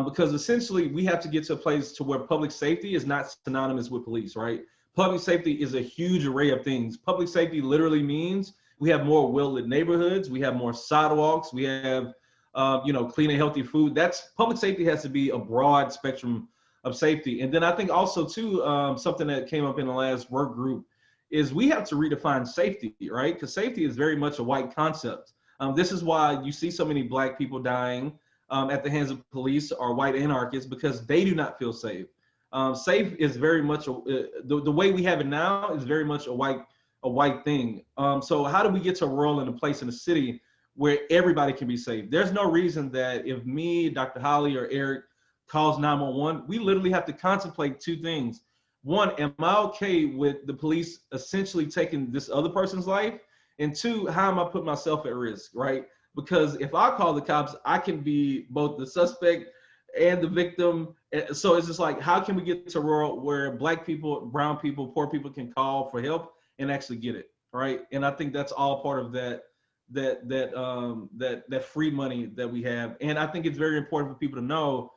Because essentially we have to get to a place to where public safety is not synonymous with police, right? Public safety is a huge array of things. Public safety literally means we have more well-lit neighborhoods, we have more sidewalks, we have clean and healthy food. Public safety has to be a broad spectrum of safety. And then I think also too, something that came up in the last work group is we have to redefine safety, right? Because safety is very much a white concept. This is why you see so many Black people dying at the hands of police or white anarchists, because they do not feel safe. Safe is very much the way we have it now is very much a white thing. So how do we get to a world and a place in the city where everybody can be safe? There's no reason that if me, Dr. Hawley, or Eric calls 911, we literally have to contemplate 2 things. One, am I okay with the police essentially taking this other person's life? And 2, how am I putting myself at risk, right? Because if I call the cops, I can be both the suspect and the victim. So it's just like, how can we get to a world where Black people, brown people, poor people can call for help and actually get it, right? And I think that's all part of that free money that we have. And I think it's very important for people to know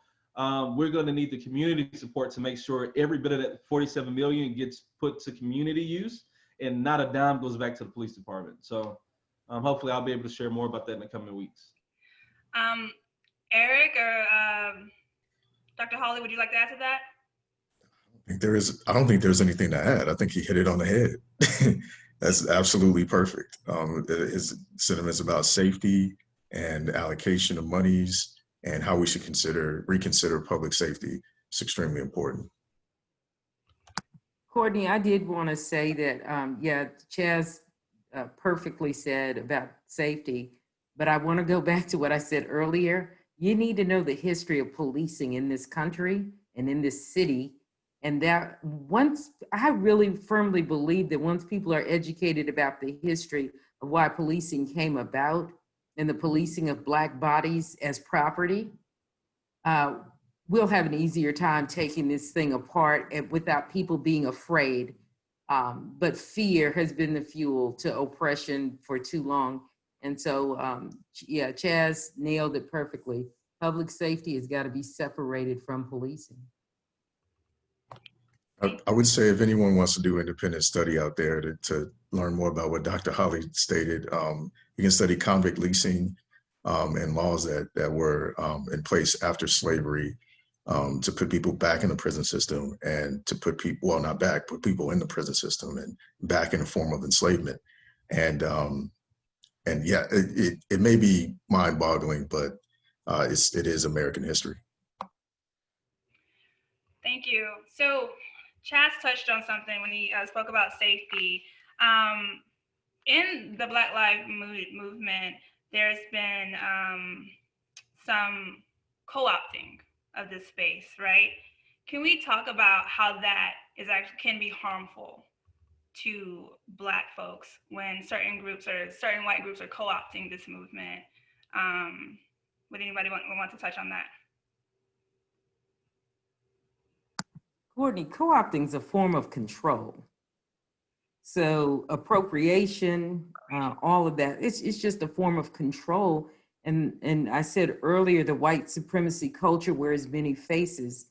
we're going to need the community support to make sure every bit of that 47 million gets put to community use and not a dime goes back to the police department. So hopefully I'll be able to share more about that in the coming weeks. Eric or Dr. Hawley, would you like to add to that? I don't think there's anything to add. I think he hit it on the head. That's absolutely perfect. His sentiments about safety and allocation of monies and how we should reconsider public safety is extremely important. Courtney, I did want to say that, Chaz perfectly said about safety, but I want to go back to what I said earlier. You need to know the history of policing in this country and in this city. And that I really firmly believe that once people are educated about the history of why policing came about and the policing of Black bodies as property, we'll have an easier time taking this thing apart and without people being afraid. But fear has been the fuel to oppression for too long. And so, Chaz nailed it perfectly. Public safety has got to be separated from policing. I would say if anyone wants to do independent study out there to learn more about what Dr. Hawley stated, you can study convict leasing and laws that were in place after slavery to put people back in the prison system and to put people, well, not back, put people in the prison system and back in a form of enslavement. And yeah, it may be mind-boggling, but it is American history. Thank you. So Chaz touched on something when he spoke about safety. In the Black Lives Movement, there's been some co-opting of this space, right? Can we talk about how that can be harmful to Black folks when certain white groups are co-opting this movement? Would anybody want to touch on that? Courtney, co-opting is a form of control. So appropriation, all of that, it's just a form of control. And I said earlier, the white supremacy culture wears many faces.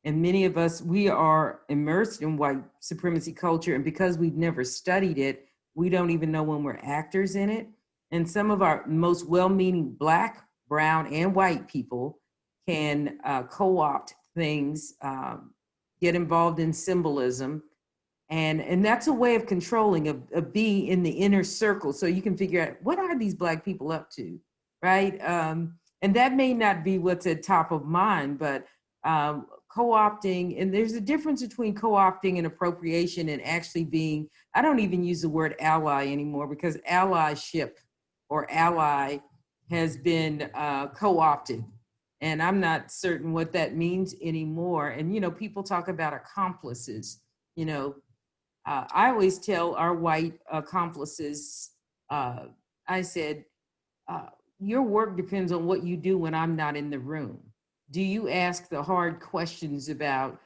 And many of us, we are immersed in white supremacy culture. And because we've never studied it, we don't even know when we're actors in it. And some of our most well-meaning Black, brown, and white people can co-opt things, get involved in symbolism. And that's a way of controlling, of being in the inner circle. So you can figure out, what are these Black people up to, right? And that may not be what's at top of mind, but co-opting, and there's a difference between co-opting and appropriation and actually being, I don't even use the word ally anymore, because allyship or ally has been co-opted. And I'm not certain what that means anymore. And, you know, people talk about accomplices. You know, I always tell our white accomplices, I said, your work depends on what you do when I'm not in the room. Do you ask the hard questions about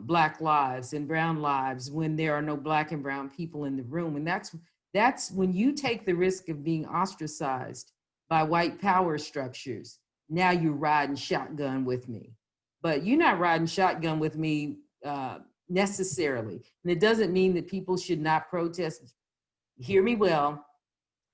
Black lives and brown lives when there are no Black and brown people in the room? And that's when you take the risk of being ostracized by white power structures. Now you're riding shotgun with me, but you're not riding shotgun with me necessarily. And it doesn't mean that people should not protest. Hear me well,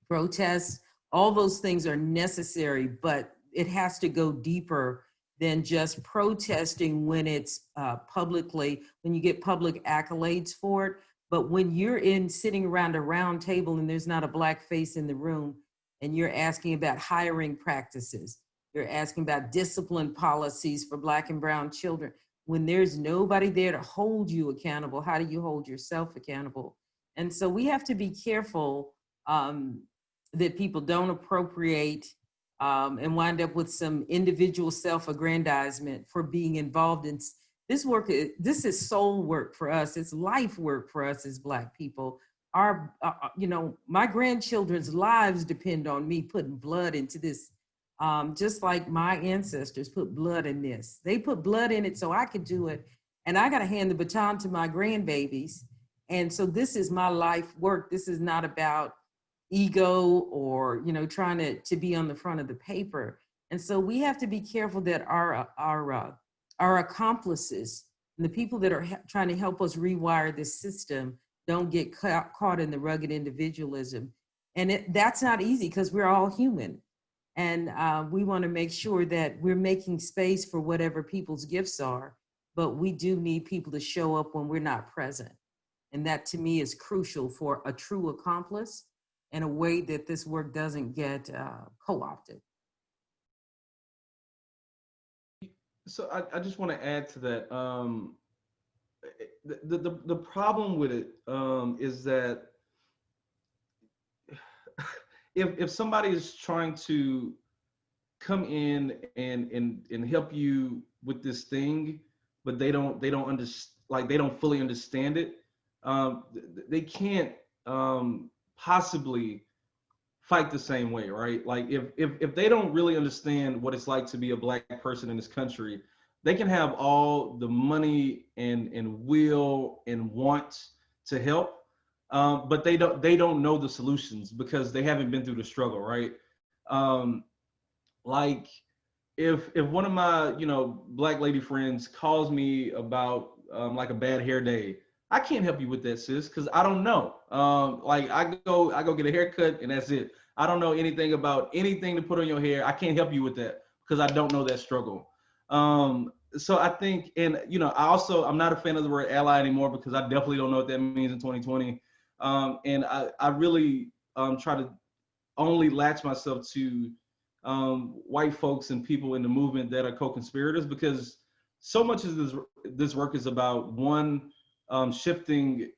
protests, all those things are necessary, but it has to go deeper than just protesting when it's publicly, when you get public accolades for it. But when you're sitting around a round table and there's not a Black face in the room, and you're asking about hiring practices, you're asking about discipline policies for Black and brown children, when there's nobody there to hold you accountable, how do you hold yourself accountable? And so we have to be careful that people don't appropriate and wind up with some individual self-aggrandizement for being involved in this work. This is soul work for us. It's life work for us as Black people. Our, you know, my grandchildren's lives depend on me putting blood into this, just like my ancestors put blood in this. They put blood in it so I could do it. And I got to hand the baton to my grandbabies. And so this is my life work. This is not about ego or, you know, trying to be on the front of the paper. And so we have to be careful that our accomplices and the people that are trying to help us rewire this system don't get caught in the rugged individualism. And that's not easy, because we're all human. And we want to make sure that we're making space for whatever people's gifts are, but we do need people to show up when we're not present. And that, to me, is crucial for a true accomplice, in a way that this work doesn't get co-opted. So I just want to add to that. The problem with it is that if somebody is trying to come in and help you with this thing, but they don't fully understand it, they can't possibly fight the same way, right? Like if they don't really understand what it's like to be a Black person in this country, they can have all the money and will and want to help, but they don't know the solutions because they haven't been through the struggle, right? Like if one of my Black lady friends calls me about like a bad hair day, I can't help you with that, sis, because I don't know. Like I go get a haircut and that's it. I don't know anything about anything to put on your hair. I can't help you with that because I don't know that struggle. So I think, and I'm not a fan of the word ally anymore because I definitely don't know what that means in 2020. And I really try to only latch myself to white folks and people in the movement that are co-conspirators, because so much of this work is about shifting.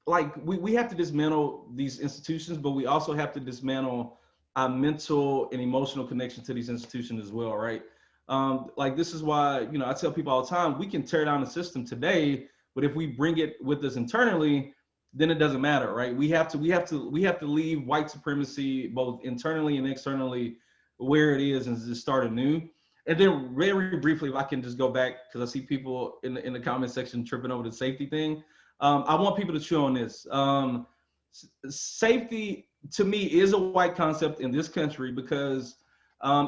Like we have to dismantle these institutions, but we also have to dismantle our mental and emotional connection to these institutions as well, right? Like this is why I tell people all the time, we can tear down the system today, but if we bring it with us internally, then it doesn't matter, right? We have to leave white supremacy both internally and externally where it is and just start anew. And then very briefly, if I can just go back, because I see people in the comment section tripping over the safety thing. I want people to chew on this. Safety to me, is a white concept in this country because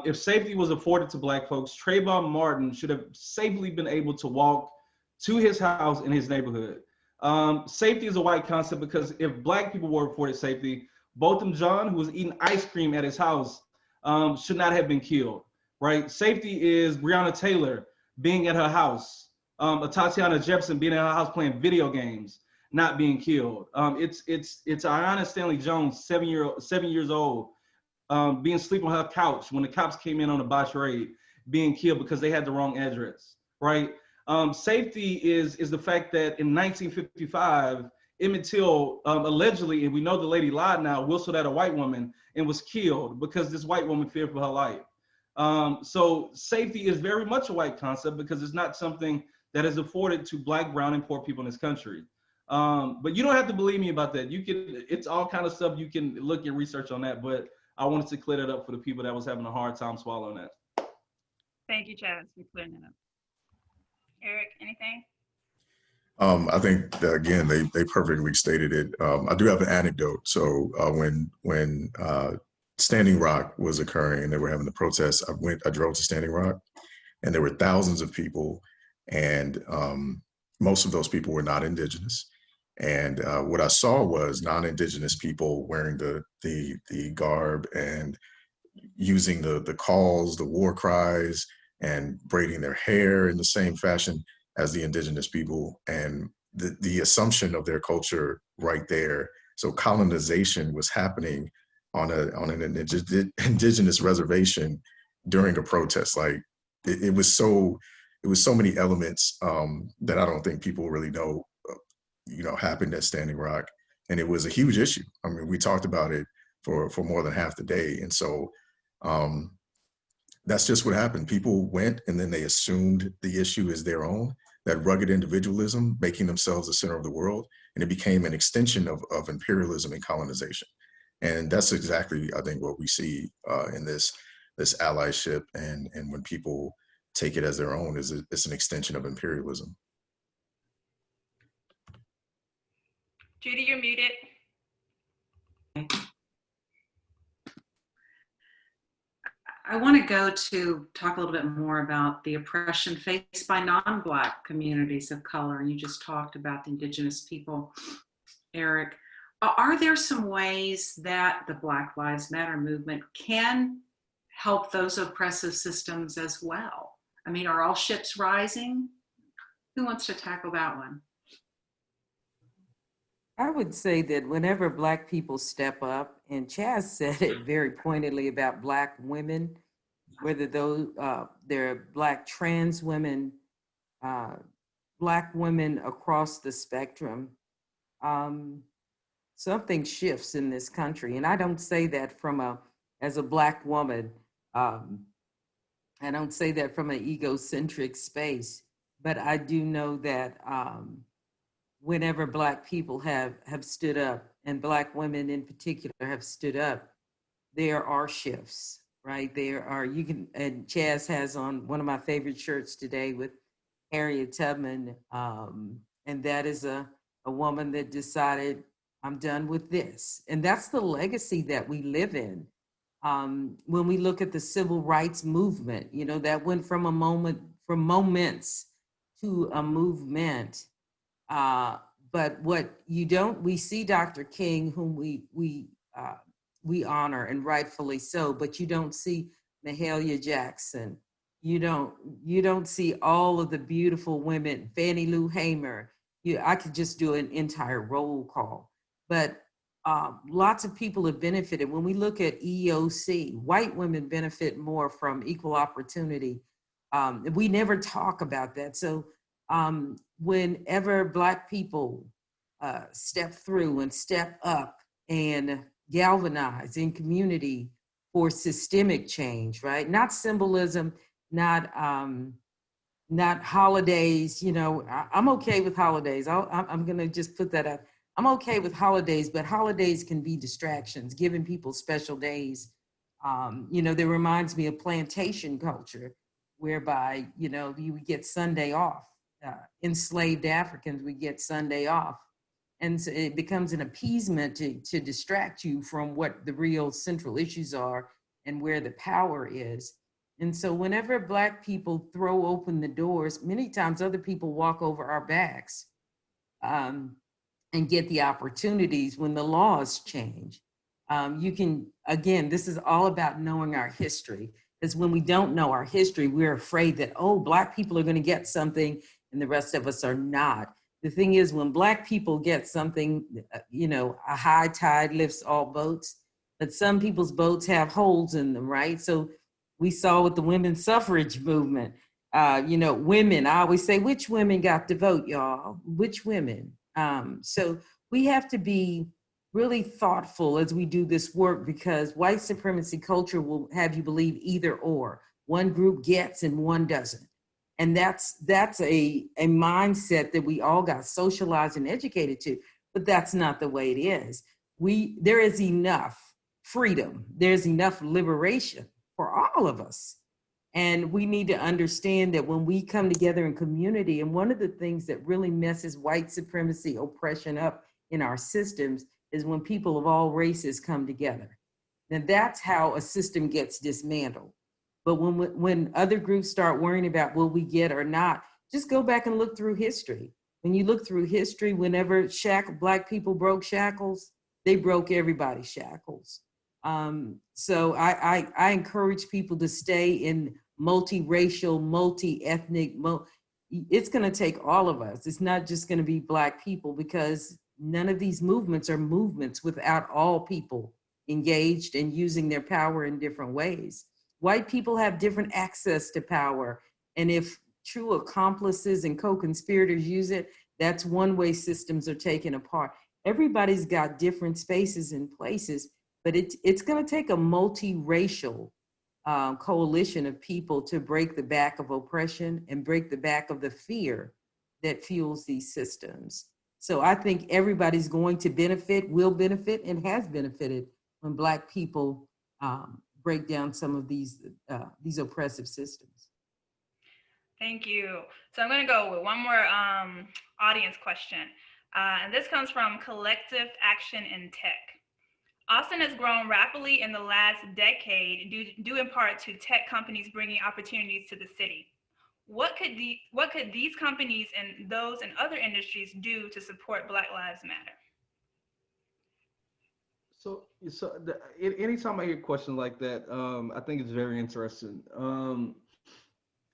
if safety was afforded to Black folks, Trayvon Martin should have safely been able to walk to his house in his neighborhood. Safety is a white concept because if Black people were afforded safety, Botham John, who was eating ice cream at his house, should not have been killed, right? Safety is Breonna Taylor being at her house, Tatiana Jefferson being at her house playing video games, not being killed. It's Ayanna Stanley Jones, 7 years old, being asleep on her couch when the cops came in on a botched raid, being killed because they had the wrong address, right? Safety is the fact that in 1955, Emmett Till allegedly, and we know the lady lied now, whistled at a white woman and was killed because this white woman feared for her life. So safety is very much a white concept because it's not something that is afforded to Black, brown, and poor people in this country. But you don't have to believe me about that. It's all kind of stuff you can look and research on that, but I wanted to clear that up for the people that was having a hard time swallowing that. Thank you, Chaz, for clearing that up. Eric, anything? I think that, again, they perfectly stated it. I do have an anecdote. So when Standing Rock was occurring and they were having the protests, I drove to Standing Rock, and there were thousands of people, and most of those people were not indigenous. And what I saw was non-indigenous people wearing the garb and using the calls, the war cries, and braiding their hair in the same fashion as the indigenous people, and the assumption of their culture right there. So colonization was happening on an indigenous reservation during a protest. Like it was so many elements that I don't think people really know, happened at Standing Rock, and it was a huge issue. I mean, we talked about it for more than half the day, and so that's just what happened. People went and then they assumed the issue is their own, that rugged individualism, making themselves the center of the world, and it became an extension of imperialism and colonization. And that's exactly, I think, what we see in this allyship, and when people take it as their own, it's an extension of imperialism. Judy, you're muted. I want to go to talk a little bit more about the oppression faced by non-Black communities of color. And you just talked about the indigenous people, Eric. Are there some ways that the Black Lives Matter movement can help those oppressive systems as well? I mean, are all ships rising? Who wants to tackle that one? I would say that whenever Black people step up, and Chaz said it very pointedly about Black women, whether those they're Black trans women, Black women across the spectrum, something shifts in this country. And I don't say that as a Black woman, I don't say that from an egocentric space, but I do know that whenever Black people have stood up, and Black women in particular have stood up, there are shifts, right? And Chaz has on one of my favorite shirts today with Harriet Tubman, and that is a woman that decided, I'm done with this. And that's the legacy that we live in. When we look at the civil rights movement, that went from moments to a movement. But what we see Dr. King, whom we honor, and rightfully so, but you don't see Mahalia Jackson. You don't see all of the beautiful women, Fannie Lou Hamer. I could just do an entire roll call, but lots of people have benefited. When we look at EOC, white women benefit more from equal opportunity. We never talk about that. So whenever Black people step through and step up and galvanize in community for systemic change, right? Not symbolism, not holidays. I'm okay with holidays. I'm gonna just put that out. I'm okay with holidays, but holidays can be distractions, giving people special days. That reminds me of plantation culture, whereby, you would get Sunday off. Enslaved Africans would get Sunday off. And so it becomes an appeasement to distract you from what the real central issues are and where the power is. And so whenever Black people throw open the doors, many times other people walk over our backs and get the opportunities when the laws change. You can, again, this is all about knowing our history. Because when we don't know our history, we're afraid that, oh, Black people are going to get something and the rest of us are not. The thing is, when Black people get something, you know, a high tide lifts all boats, but some people's boats have holes in them, right? So we saw with the women's suffrage movement, you know, women, I always say, which women got to vote, y'all? Which women? So we have to be really thoughtful as we do this work, because white supremacy culture will have you believe either or. One group gets and one doesn't. And that's a mindset that we all got socialized and educated to, but that's not the way it is. There is enough freedom, there's enough liberation for all of us. And we need to understand that when we come together in community, and one of the things that really messes white supremacy oppression up in our systems is when people of all races come together. And that's how a system gets dismantled. But when other groups start worrying about will we get or not, just go back and look through history. When you look through history, whenever Black people broke shackles, they broke everybody's shackles. So I encourage people to stay in multiracial, multi-ethnic, it's gonna take all of us. It's not just gonna be Black people, because none of these movements are movements without all people engaged and using their power in different ways. White people have different access to power. And if true accomplices and co-conspirators use it, that's one way systems are taken apart. Everybody's got different spaces and places, but it's gonna take a multiracial coalition of people to break the back of oppression and break the back of the fear that fuels these systems. So I think everybody's going to benefit, will benefit, and has benefited when Black people break down some of these oppressive systems. Thank you. So I'm going to go with one more audience question. And this comes from Collective Action in Tech. Austin has grown rapidly in the last decade due in part to tech companies bringing opportunities to the city. What could these companies and those in other industries do to support Black Lives Matter? So anytime I hear questions like that, I think it's very interesting.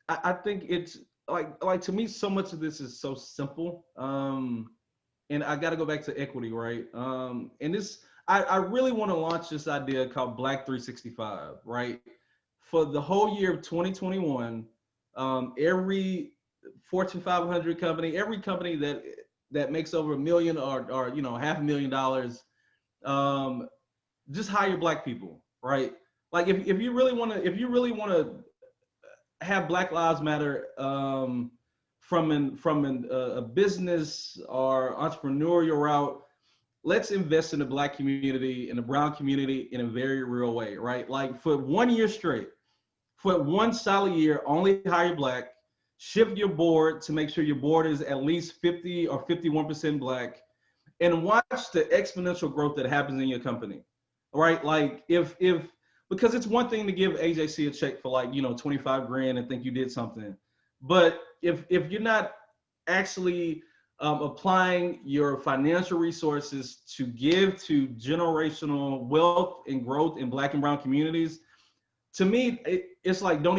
I think it's like to me, so much of this is so simple. And I got to go back to equity, right? And this, I really want to launch this idea called Black 365, right? For the whole year of 2021, every Fortune 500 company, every company that makes over $1 million or $500,000, just hire Black people, right? Like if you really want to have Black Lives Matter from a business or entrepreneurial route, let's invest in the Black community and the brown community in a very real way, right? Like for 1 year straight, for one solid year, only hire Black, shift your board to make sure your board is at least 50 or 51% Black, and watch the exponential growth that happens in your company, right? Like if because it's one thing to give AJC a check for like, 25 grand and think you did something. But if you're not actually applying your financial resources to give to generational wealth and growth in Black and brown communities, to me, it's like, don't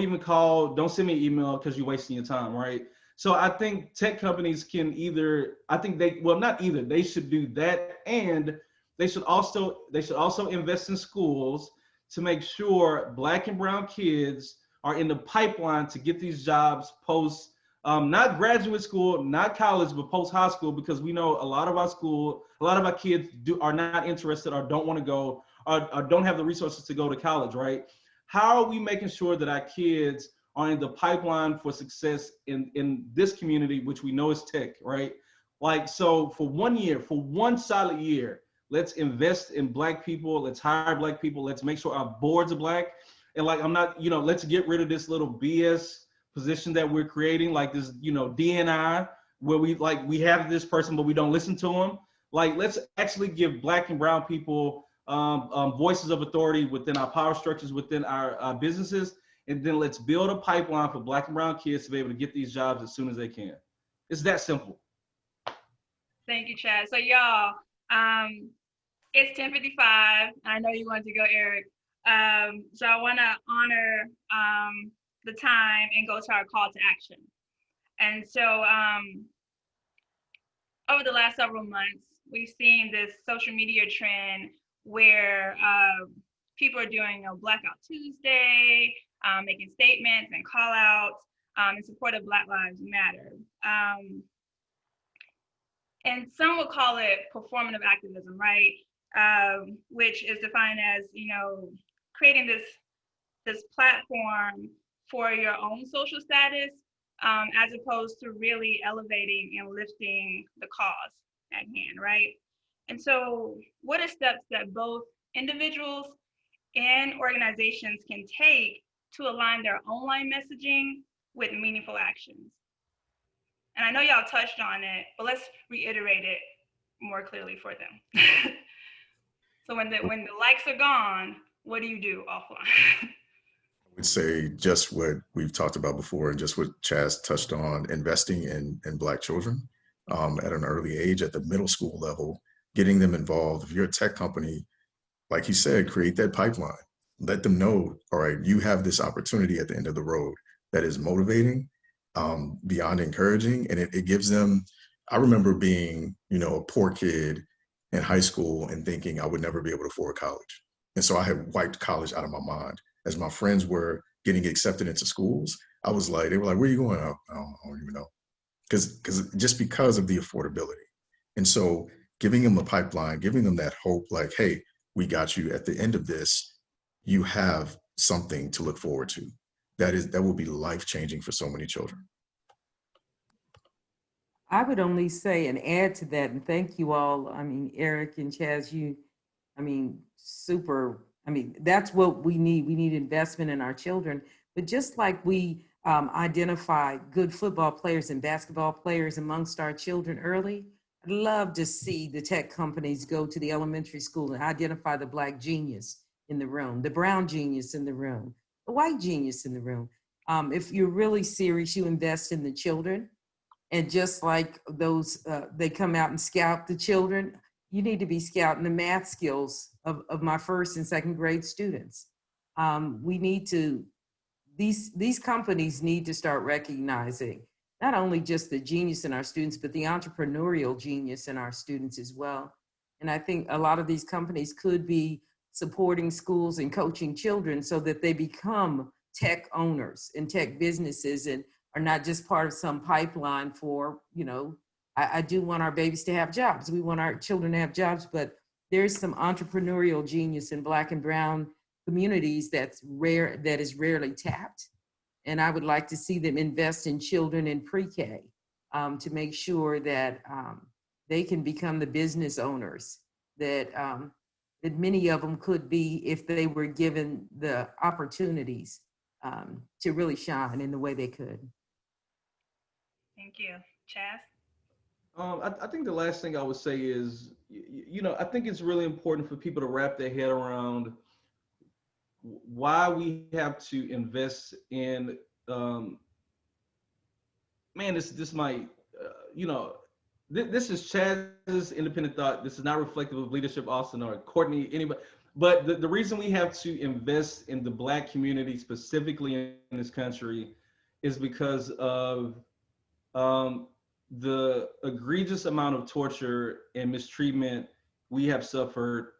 send me an email because you're wasting your time, right? So I think tech companies can they should do that, and they should also invest in schools to make sure Black and brown kids are in the pipeline to get these jobs post, not graduate school, not college, but post high school, because we know a lot of our kids are not interested or don't want to go or don't have the resources to go to college, right? How are we making sure that our kids are in the pipeline for success in this community, which we know is tech, right? Like, so for 1 year, for one solid year, let's invest in Black people, let's hire Black people, let's make sure our boards are Black. And like, let's get rid of this little BS position that we're creating, like this, DNI, where we have this person, but we don't listen to them. Like, let's actually give Black and brown people voices of authority within our power structures, within our businesses, and then let's build a pipeline for Black and brown kids to be able to get these jobs as soon as they can. It's that simple. Thank you, Chad. So y'all, it's 10:55. I know you wanted to go, Eric. So I want to honor the time and go to our call to action. And so over the last several months, we've seen this social media trend where people are doing Blackout Tuesday, making statements and call outs in support of Black Lives Matter. And some would call it performative activism, right? Which is defined as, creating this platform for your own social status, as opposed to really elevating and lifting the cause at hand, right? And so what are steps that both individuals and organizations can take to align their online messaging with meaningful actions? And I know y'all touched on it, but let's reiterate it more clearly for them. So when the likes are gone, what do you do offline? I would say just what we've talked about before and just what Chaz touched on, investing in Black children at an early age, at the middle school level, getting them involved. If you're a tech company, like you said, create that pipeline. Let them know, all right, you have this opportunity at the end of the road that is motivating, beyond encouraging. And it gives them, I remember being, a poor kid in high school and thinking I would never be able to afford college. And so I had wiped college out of my mind. As my friends were getting accepted into schools, they were like, where are you going? I don't even know. Because of the affordability. And so giving them a pipeline, giving them that hope, like, hey, we got you. At the end of this, you have something to look forward to. That will be life-changing for so many children. I would only say and add to that, and thank you all. Eric and Chaz, that's what we need. We need investment in our children. But just like we identify good football players and basketball players amongst our children early, I'd love to see the tech companies go to the elementary school and identify the Black genius in the room, the brown genius in the room, the white genius in the room. If you're really serious, you invest in the children. And just like those, they come out and scout the children, you need to be scouting the math skills of my first and second grade students. These companies need to start recognizing not only just the genius in our students, but the entrepreneurial genius in our students as well. And I think a lot of these companies could be supporting schools and coaching children so that they become tech owners and tech businesses and are not just part of some pipeline for, I do want our babies to have jobs. We want our children to have jobs, but there's some entrepreneurial genius in Black and brown communities that's rare, that is rarely tapped. And I would like to see them invest in children in pre-K to make sure that they can become the business owners that many of them could be if they were given the opportunities to really shine in the way they could. Thank you. Chaz? I think the last thing I would say is, I think it's really important for people to wrap their head around why we have to invest in, this might, this is Chaz's independent thought. This is not reflective of Leadership Austin or Courtney, anybody. But the reason we have to invest in the Black community specifically in this country is because of the egregious amount of torture and mistreatment we have suffered.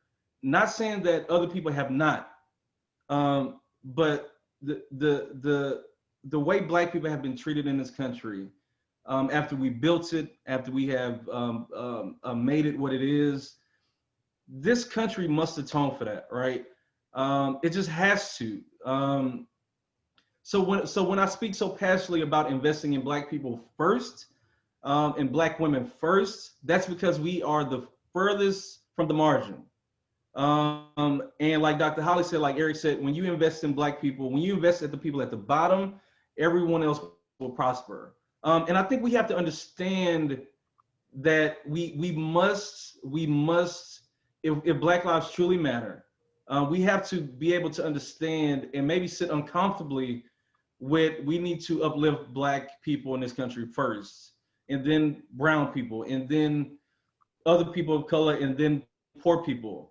Not saying that other people have not, but the way Black people have been treated in this country, after we built it, after we have made it what it is, this country must atone for that, right? It just has to. So when I speak so passionately about investing in Black people first, and Black women first, that's because we are the furthest from the margin. And like Dr. Hawley said, like Eric said, when you invest in Black people, when you invest at the people at the bottom, everyone else will prosper. And I think we have to understand that we must, if Black lives truly matter, we have to be able to understand and maybe sit uncomfortably with, we need to uplift Black people in this country first, and then brown people, and then other people of color, and then poor people.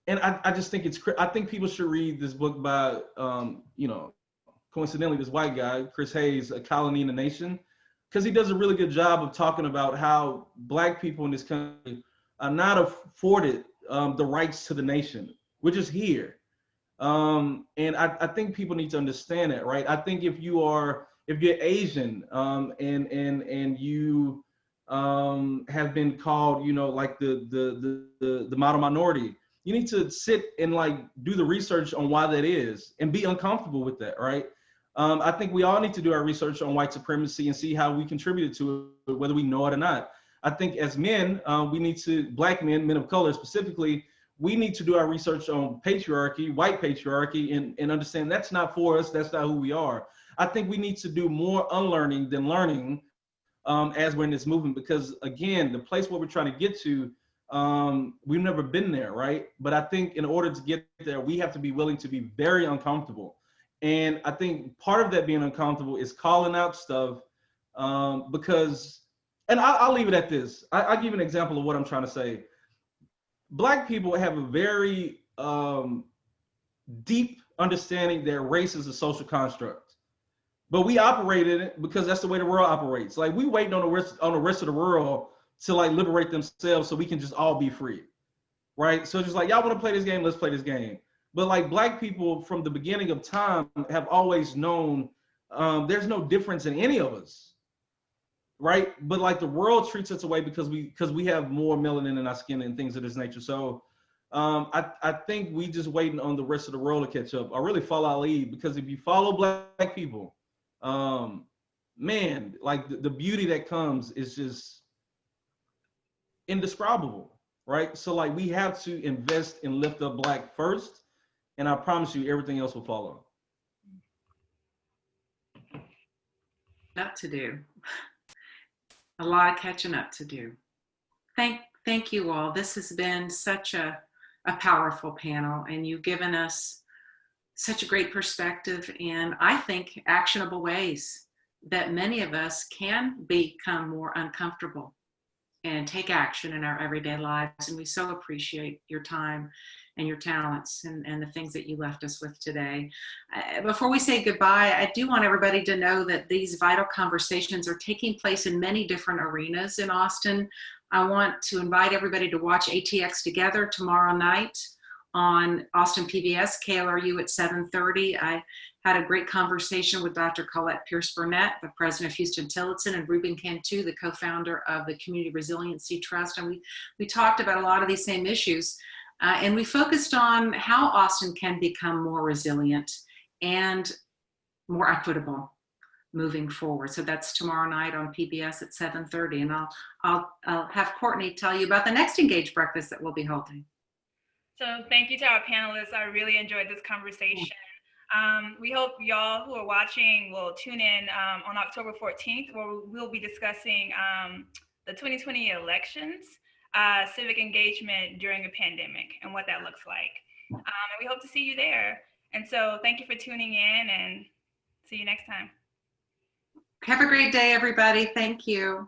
And I just think I think people should read this book by, coincidentally, this white guy, Chris Hayes, A Colony in the Nation, because he does a really good job of talking about how Black people in this country are not afforded the rights to the nation, which is here. And I think people need to understand that, right? I think if you're Asian, and you have been called, like the model minority, you need to sit and like do the research on why that is and be uncomfortable with that, right? I think we all need to do our research on white supremacy and see how we contributed to it, whether we know it or not. I think as men, we need to, Black men, men of color specifically, we need to do our research on patriarchy, white patriarchy, and understand that's not for us, that's not who we are. I think we need to do more unlearning than learning as we're in this movement, because again, the place where we're trying to get to, we've never been there, right? But I think in order to get there, we have to be willing to be very uncomfortable. And I think part of that being uncomfortable is calling out stuff because, and I'll leave it at this. I'll give you an example of what I'm trying to say. Black people have a very deep understanding that race is a social construct, but we operate in it because that's the way the world operates. Like, we waiting on the rest of the world to like liberate themselves so we can just all be free, right? So just like, y'all want to play this game, let's play this game. But like, Black people from the beginning of time have always known there's no difference in any of us, right? But like, the world treats us away because we have more melanin in our skin and things of this nature. So I think we just waiting on the rest of the world to catch up, or really follow our lead, because if you follow Black people, man, like the beauty that comes is just indescribable, right? So like, we have to invest and lift up Black first, and I promise you everything else will follow. Up to do. A lot of catching up to do. Thank you all. This has been such a powerful panel, and you've given us such a great perspective, and I think actionable ways that many of us can become more uncomfortable and take action in our everyday lives. And we so appreciate your time and your talents and the things that you left us with today. Before we say goodbye, I do want everybody to know that these vital conversations are taking place in many different arenas in Austin. I want to invite everybody to watch ATX Together tomorrow night on Austin PBS, KLRU at 7:30. I had a great conversation with Dr. Colette Pierce-Burnett, the president of Houston Tillotson, and Ruben Cantu, the co-founder of the Community Resiliency Trust. And we talked about a lot of these same issues. And we focused on how Austin can become more resilient and more equitable moving forward. So that's tomorrow night on PBS at 7:30. And I'll have Courtney tell you about the next Engage Breakfast that we'll be holding. So thank you to our panelists. I really enjoyed this conversation. We hope y'all who are watching will tune in on October 14th, where we'll be discussing the 2020 elections, civic engagement during a pandemic, and what that looks like. And we hope to see you there. And so thank you for tuning in, and see you next time. Have a great day, everybody. Thank you.